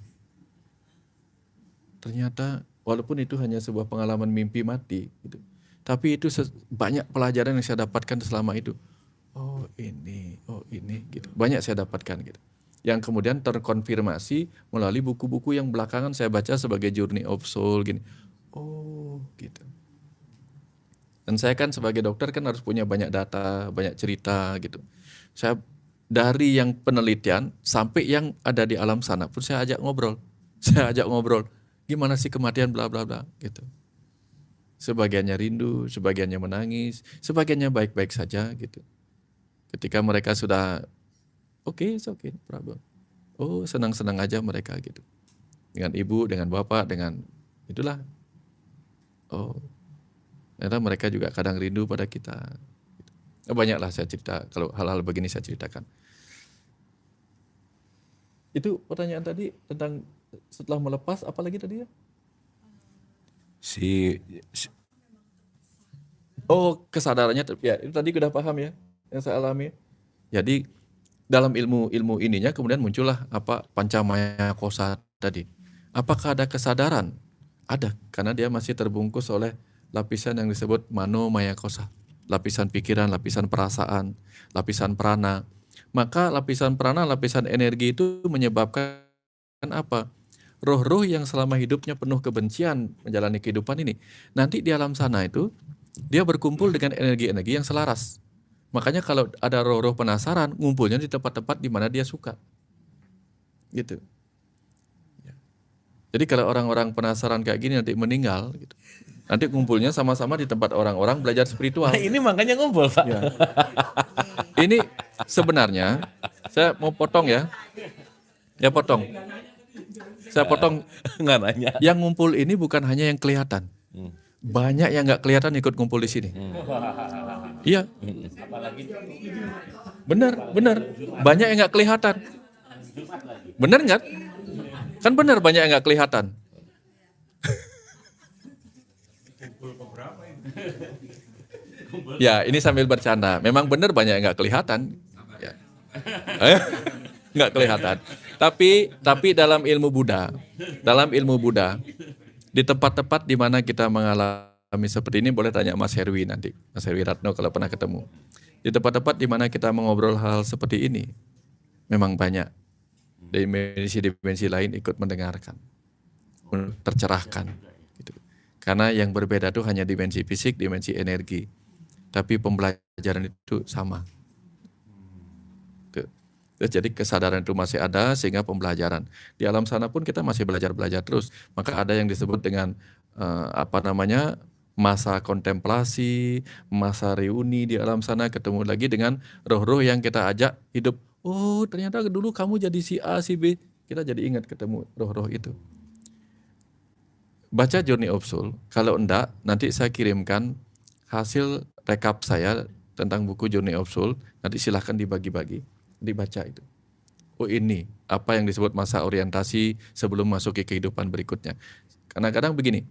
ternyata walaupun itu hanya sebuah pengalaman mimpi mati, gitu, tapi itu banyak pelajaran yang saya dapatkan selama itu. Oh ini, gitu. Banyak saya dapatkan gitu. Yang kemudian terkonfirmasi melalui buku-buku yang belakangan saya baca sebagai Journey of Soul gini. Oh gitu. Dan saya kan sebagai dokter kan harus punya banyak data, banyak cerita gitu. Saya dari yang penelitian sampai yang ada di alam sana pun saya ajak ngobrol. Gimana sih kematian bla bla bla gitu. Sebagiannya rindu, sebagiannya menangis, sebagiannya baik-baik saja gitu. Ketika mereka sudah oke, problem. Oh, senang-senang aja mereka gitu. Dengan ibu, dengan bapak, dengan itulah. Oh, ternyata mereka juga kadang rindu pada kita. Banyaklah saya cerita, kalau hal-hal begini saya ceritakan. Itu pertanyaan tadi tentang setelah melepas, apa lagi tadi ya? Oh, kesadarannya, ya itu tadi udah paham ya, yang saya alami. Jadi dalam ilmu ininya kemudian muncullah apa pancamaya kosa tadi. Apakah ada kesadaran? Ada, karena dia masih terbungkus oleh lapisan yang disebut mano maya kosa. Lapisan pikiran, lapisan perasaan, lapisan prana. Maka lapisan prana, lapisan energi itu menyebabkan apa? Roh-roh yang selama hidupnya penuh kebencian menjalani kehidupan ini, nanti di alam sana itu dia berkumpul dengan energi-energi yang selaras. Makanya kalau ada roh-roh penasaran, ngumpulnya di tempat-tempat di mana dia suka. Gitu. Ya. Jadi kalau orang-orang penasaran kayak gini nanti meninggal, gitu. Nanti ngumpulnya sama-sama di tempat orang-orang belajar spiritual. Nah, ini makanya ngumpul, Pak. Ya. Ini sebenarnya, saya mau potong ya. Ya potong. Saya potong. Nggak nanya. Yang ngumpul ini bukan hanya yang kelihatan. Banyak yang nggak kelihatan ikut ngumpul di sini. Iya. Benar. Banyak yang nggak kelihatan. Benar nggak? Kan benar banyak yang nggak kelihatan. Ya, ini sambil bercanda. Memang benar banyak yang nggak kelihatan. Ya. Nggak kelihatan. Tapi dalam ilmu Buddha, di tempat-tempat di mana kita mengalami seperti ini, boleh tanya Mas Herwi nanti, Mas Herwi Ratno kalau pernah ketemu. Di tempat-tempat di mana kita mengobrol hal seperti ini, memang banyak dimensi-dimensi lain ikut mendengarkan, tercerahkan. Gitu. Karena yang berbeda itu hanya dimensi fisik, dimensi energi. Tapi pembelajaran itu sama. Jadi kesadaran itu masih ada sehingga pembelajaran. Di alam sana pun kita masih belajar terus. Maka ada yang disebut dengan masa kontemplasi, masa reuni di alam sana, ketemu lagi dengan roh-roh yang kita ajak hidup. Oh, ternyata dulu kamu jadi si A, si B. Kita jadi ingat ketemu roh-roh itu. Baca Journey of Soul. Kalau enggak, nanti saya kirimkan hasil rekap saya tentang buku Journey of Soul. Nanti silahkan dibagi-bagi, dibaca itu. Oh, ini apa yang disebut masa orientasi sebelum masuk ke kehidupan berikutnya. Kadang-kadang begini,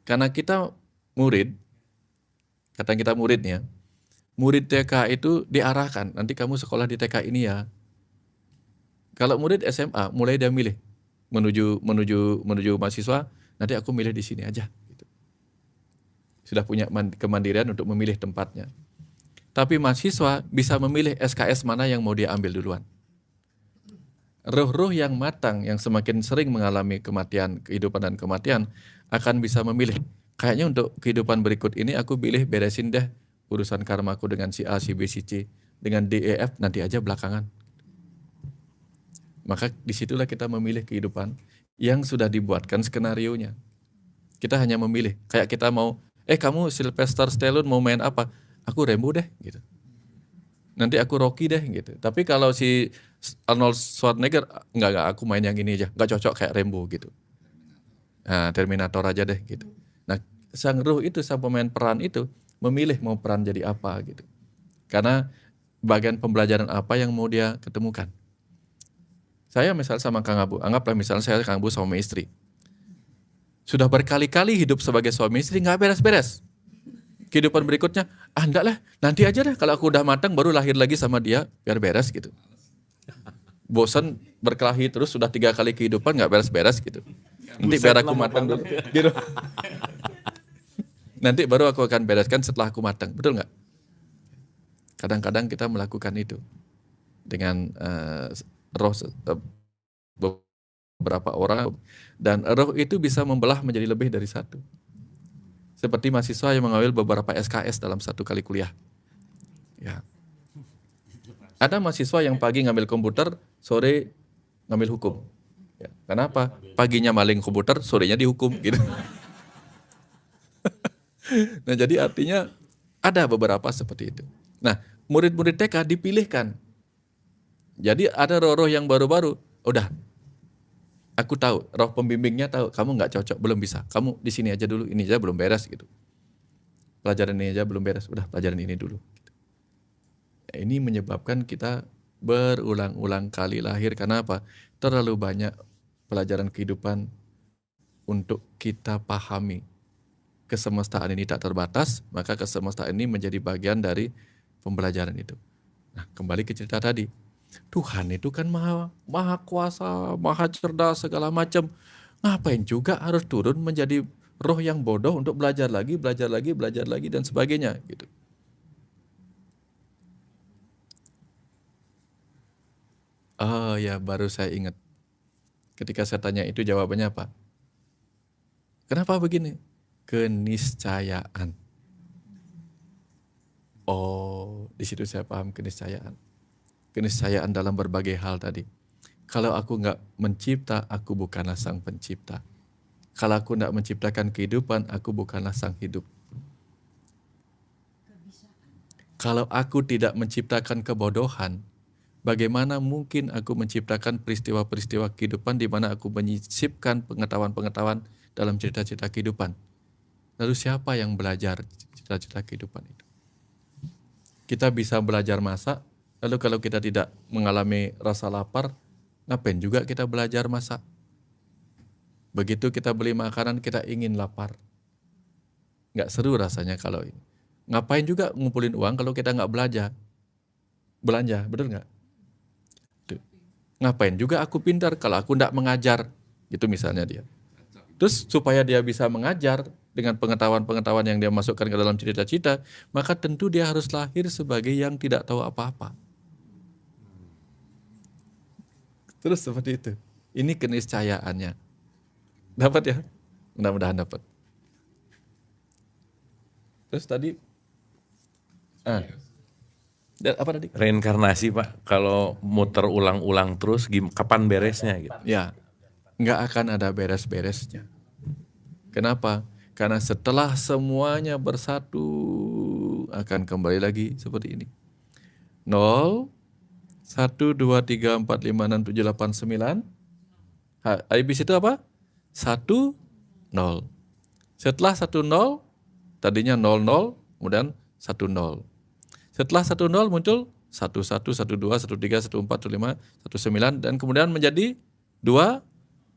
karena kita murid, kata kita muridnya, murid TK itu diarahkan, nanti kamu sekolah di TK ini ya. Kalau murid SMA, mulai dia milih menuju mahasiswa, nanti aku milih di sini aja. Gitu. Sudah punya kemandirian untuk memilih tempatnya. Tapi mahasiswa bisa memilih SKS mana yang mau dia ambil duluan. Roh-roh yang matang, yang semakin sering mengalami kematian, kehidupan dan kematian, akan bisa memilih. Kayaknya untuk kehidupan berikut ini aku pilih beresin deh urusan karmaku dengan si A, si B, si C. Dengan D, E, F nanti aja belakangan. Maka disitulah kita memilih kehidupan yang sudah dibuatkan skenarionya. Kita hanya memilih. Kayak kita mau, kamu Sylvester Stallone mau main apa? Aku Rambo deh gitu. Nanti aku Rocky deh gitu. Tapi kalau si Arnold Schwarzenegger, enggak, aku main yang ini aja. Enggak cocok kayak Rambo gitu. Nah, Terminator aja deh gitu. Nah, sang ruh itu, sang pemain peran itu memilih mau peran jadi apa gitu. Karena bagian pembelajaran apa yang mau dia ketemukan. Saya misal sama Kang Abu, anggaplah misalnya saya Kang Abu suami istri. Sudah berkali-kali hidup sebagai suami istri nggak beres-beres. Kehidupan berikutnya, enggak lah, nanti aja deh kalau aku udah matang baru lahir lagi sama dia, biar beres gitu. Bosan berkelahi terus sudah 3 kali kehidupan nggak beres-beres gitu. Nanti biar aku matang dulu. Gitu. Nanti baru aku akan bereskan setelah aku matang, betul nggak? Kadang-kadang kita melakukan itu dengan roh beberapa orang, dan roh itu bisa membelah menjadi lebih dari satu. Seperti mahasiswa yang mengambil beberapa SKS dalam satu kali kuliah. Ya. Ada mahasiswa yang pagi ngambil komputer, sore ngambil hukum. Ya. Kenapa? Paginya maling komputer, sorenya dihukum. Gitu. Nah, jadi artinya ada beberapa seperti itu. Nah, murid-murid TK dipilihkan. Jadi ada roh-roh yang baru-baru, udah, aku tahu, roh pembimbingnya tahu, kamu nggak cocok, belum bisa. Kamu di sini aja dulu, ini aja belum beres gitu. Pelajaran ini aja belum beres, udah pelajaran ini dulu. Ya, ini menyebabkan kita berulang-ulang kali lahir. Karena apa? Terlalu banyak pelajaran kehidupan untuk kita pahami. Kesemestaan ini tak terbatas, maka kesemestaan ini menjadi bagian dari pembelajaran itu. Nah, kembali ke cerita tadi. Tuhan itu kan maha kuasa, maha cerdas, segala macam. Ngapain juga harus turun menjadi roh yang bodoh untuk belajar lagi, dan sebagainya gitu. Oh ya, baru saya ingat. Ketika saya tanya itu jawabannya apa? Kenapa begini? Keniscayaan. Oh, di situ saya paham keniscayaan. Keniscayaan dalam berbagai hal tadi. Kalau aku nggak mencipta, aku bukanlah sang pencipta. Kalau aku nggak menciptakan kehidupan, aku bukanlah sang hidup. Kalau aku tidak menciptakan kebodohan, bagaimana mungkin aku menciptakan peristiwa-peristiwa kehidupan di mana aku menyisipkan pengetahuan-pengetahuan dalam cerita-cerita kehidupan? Lalu siapa yang belajar cerita-cerita kehidupan itu? Kita bisa belajar masak, lalu kalau kita tidak mengalami rasa lapar, ngapain juga kita belajar masak? Begitu kita beli makanan, kita ingin lapar. Nggak seru rasanya kalau ini. Ngapain juga ngumpulin uang kalau kita nggak belanja, betul nggak? Ngapain juga aku pintar kalau aku nggak mengajar, gitu misalnya dia. Terus supaya dia bisa mengajar, dengan pengetahuan-pengetahuan yang dia masukkan ke dalam cita-cita, maka tentu dia harus lahir sebagai yang tidak tahu apa-apa. Terus seperti itu. Ini keniscayaannya. Dapat ya? Mudah-mudahan dapat. Terus tadi dan apa tadi? Reinkarnasi Pak, kalau muter ulang-ulang terus kapan beresnya gitu? Ya, nggak akan ada beres-beresnya. Kenapa? Karena setelah semuanya bersatu akan kembali lagi seperti ini. 0, 1, 2, 3, 4, 5, 6, 7, 8, 9. Habis itu apa? 1, 0. Setelah 1, 0, tadinya 0, 0, kemudian 1, 0. Setelah 1, 0 muncul 1, 1, 1, 2, 1, 3, 1, 4, 1, 5, 1, 9, dan kemudian menjadi 2,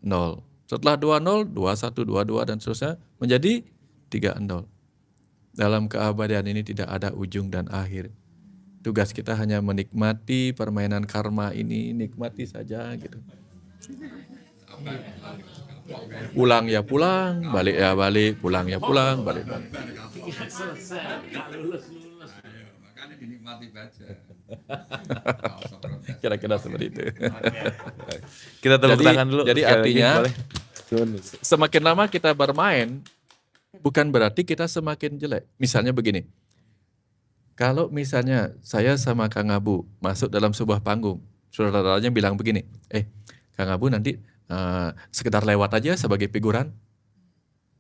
0. Setelah 2, 0, 2, 1, 2, 2, dan seterusnya menjadi 3, 0. Dalam keabadian ini tidak ada ujung dan akhir. Tugas kita hanya menikmati permainan karma ini, nikmati saja gitu. Pulang ya pulang, balik ya balik, pulang ya pulang, balik. Kira-kira seperti itu. Kita tepuk tangan dulu. Jadi sekali lagi, artinya boleh? semakin lama kita bermain, bukan berarti kita semakin jelek. Misalnya begini, kalau misalnya saya sama Kang Abu masuk dalam sebuah panggung, saudara-saudaranya bilang begini, Kang Abu nanti sekedar lewat aja sebagai figuran.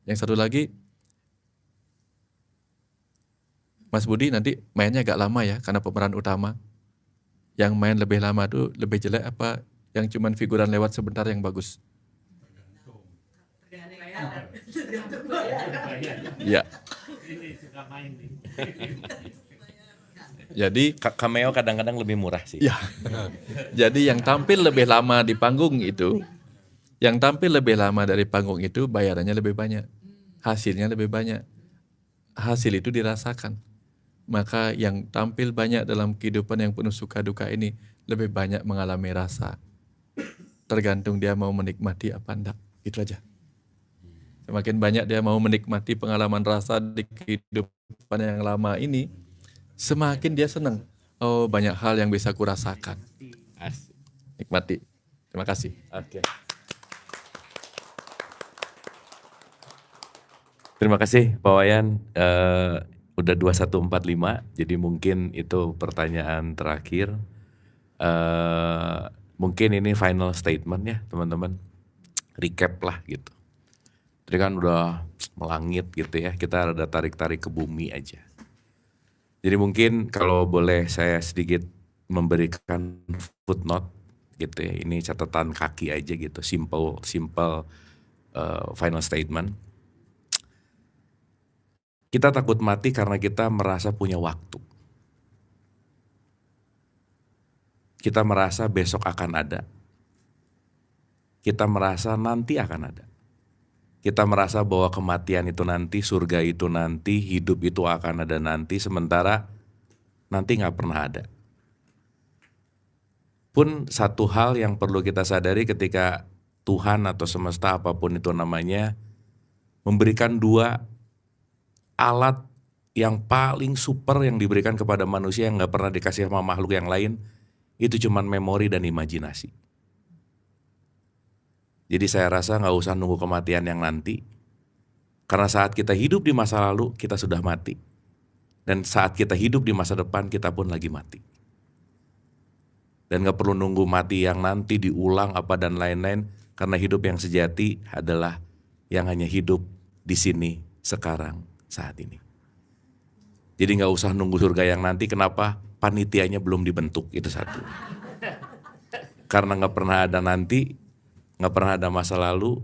Yang satu lagi, Mas Budi nanti mainnya agak lama ya karena pemeran utama. Yang main lebih lama tuh lebih jelek apa yang cuman figuran lewat sebentar yang bagus? Ya. Jadi cameo kadang-kadang lebih murah sih. ya. Jadi yang tampil lebih lama di panggung itu, yang tampil lebih lama dari panggung itu bayarannya lebih banyak, hasilnya lebih banyak. Hasil itu dirasakan. Maka yang tampil banyak dalam kehidupan yang penuh suka duka ini lebih banyak mengalami rasa. Tergantung dia mau menikmati apa enggak. Itu aja. Semakin banyak dia mau menikmati pengalaman rasa di kehidupan yang lama ini, semakin dia senang. Oh, banyak hal yang bisa kurasakan. Nikmati. Terima kasih. Oke. Terima kasih Pak Wayan. Udah 2145, jadi mungkin itu pertanyaan terakhir. Mungkin ini final statement ya teman-teman. Recap lah gitu. Tadi kan udah melangit gitu ya, kita ada tarik-tarik ke bumi aja. Jadi mungkin kalau boleh saya sedikit memberikan footnote gitu ya, ini catatan kaki aja gitu, simple final statement. Kita takut mati karena kita merasa punya waktu. Kita merasa besok akan ada. Kita merasa nanti akan ada. Kita merasa bahwa kematian itu nanti, surga itu nanti, hidup itu akan ada nanti, sementara nanti gak pernah ada. Pun satu hal yang perlu kita sadari ketika Tuhan atau semesta apapun itu namanya, memberikan dua alat yang paling super yang diberikan kepada manusia yang gak pernah dikasih sama makhluk yang lain, itu cuman memori dan imajinasi. Jadi saya rasa gak usah nunggu kematian yang nanti, karena saat kita hidup di masa lalu kita sudah mati, dan saat kita hidup di masa depan kita pun lagi mati. Dan gak perlu nunggu mati yang nanti diulang apa dan lain-lain, karena hidup yang sejati adalah yang hanya hidup di sini sekarang saat ini. Jadi gak usah nunggu surga yang nanti. Kenapa? Panitianya belum dibentuk, itu satu. Karena gak pernah ada nanti, gak pernah ada masa lalu.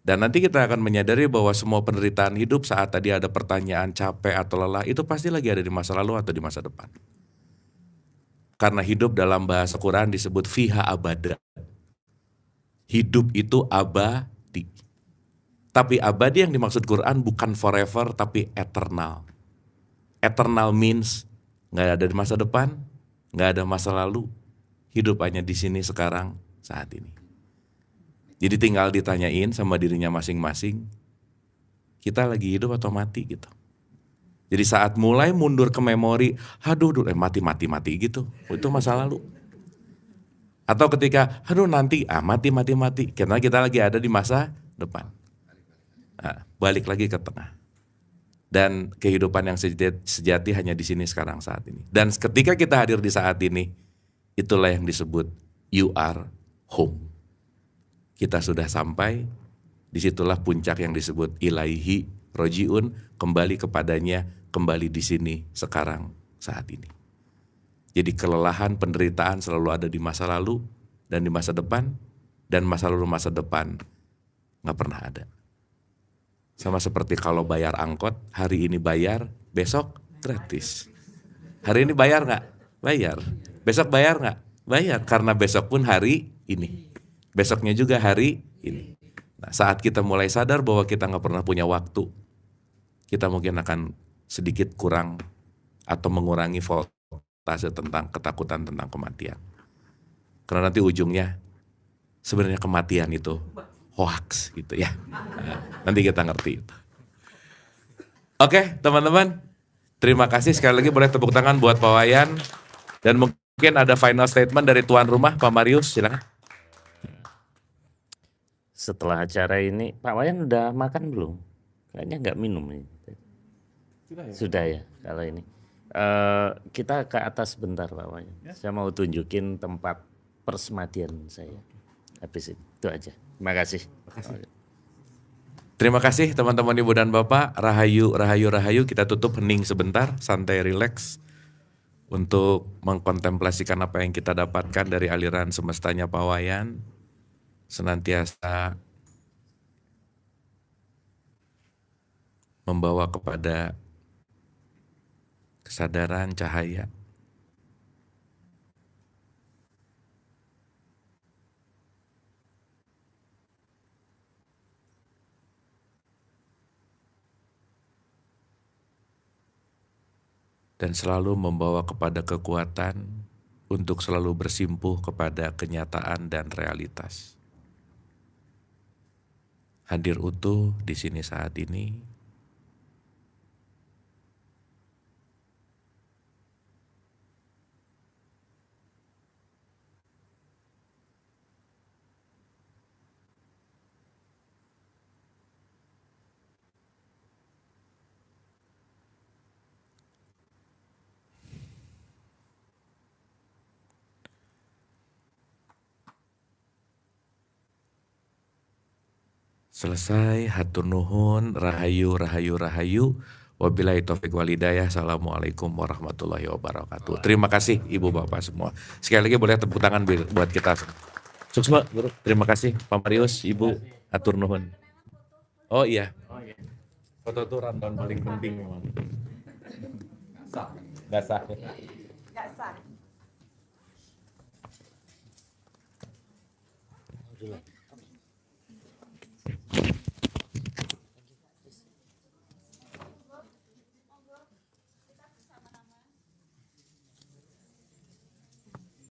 Dan nanti kita akan menyadari bahwa semua penderitaan hidup saat tadi ada pertanyaan capek atau lelah, itu pasti lagi ada di masa lalu atau di masa depan. Karena hidup dalam bahasa Quran disebut fiha abada. Hidup itu abadi. Tapi abadi yang dimaksud Quran bukan forever tapi eternal. Eternal means gak ada di masa depan, gak ada masa lalu. Hidup hanya di sini sekarang saat ini. Jadi tinggal ditanyain sama dirinya masing-masing, kita lagi hidup atau mati gitu. Jadi saat mulai mundur ke memori, mati gitu, itu masa lalu. Atau ketika, nanti, mati, karena kita lagi ada di masa depan. Nah, balik lagi ke tengah. Dan kehidupan yang sejati hanya di sini sekarang saat ini. Dan ketika kita hadir di saat ini, itulah yang disebut you are home. Kita sudah sampai, disitulah puncak yang disebut ilaihi rojiun, kembali kepadanya, kembali di sini sekarang saat ini. Jadi kelelahan, penderitaan selalu ada di masa lalu dan di masa depan, dan masa lalu masa depan nggak pernah ada. Sama seperti kalau bayar angkot, hari ini bayar, besok gratis. Hari ini bayar nggak? Bayar. Besok bayar nggak? Bayar, karena besok pun hari ini. Besoknya juga hari ini. Nah, saat kita mulai sadar bahwa kita nggak pernah punya waktu, kita mungkin akan sedikit kurang atau mengurangi voltase tentang ketakutan tentang kematian. Karena nanti ujungnya sebenarnya kematian itu hoax gitu ya. Nah, nanti kita ngerti itu. Oke teman-teman, terima kasih sekali lagi, boleh tepuk tangan buat Pak Wayan. Dan mungkin ada final statement dari tuan rumah, Pak Marius, silakan. Setelah acara ini, Pak Wayan udah makan belum? Kayaknya nggak minum ini. Sudah ya kalau ini. Kita ke atas bentar Pak Wayan. Saya mau tunjukin tempat persemadian saya. Habis itu aja. Terima kasih. Terima kasih teman-teman Ibu dan Bapak. Rahayu, rahayu, rahayu. Kita tutup hening sebentar, santai, rileks, untuk mengkontemplasikan apa yang kita dapatkan dari aliran semestanya Pak Wayan. Senantiasa membawa kepada kesadaran cahaya, dan selalu membawa kepada kekuatan untuk selalu bersimpuh kepada kenyataan dan realitas. Hadir utuh di sini saat ini. Selesai, hatur nuhun, rahayu, rahayu, rahayu. Wabillahi taufiq walhidayah. Assalamualaikum warahmatullahi wabarakatuh. Terima kasih Ibu Bapak semua. Sekali lagi boleh tepuk tangan buat kita. Sukses, Guru. Terima kasih Pak Marius, Ibu, hatur nuhun. Oh iya. Foto itu rundown paling penting memang. Gak sah. Gak sah.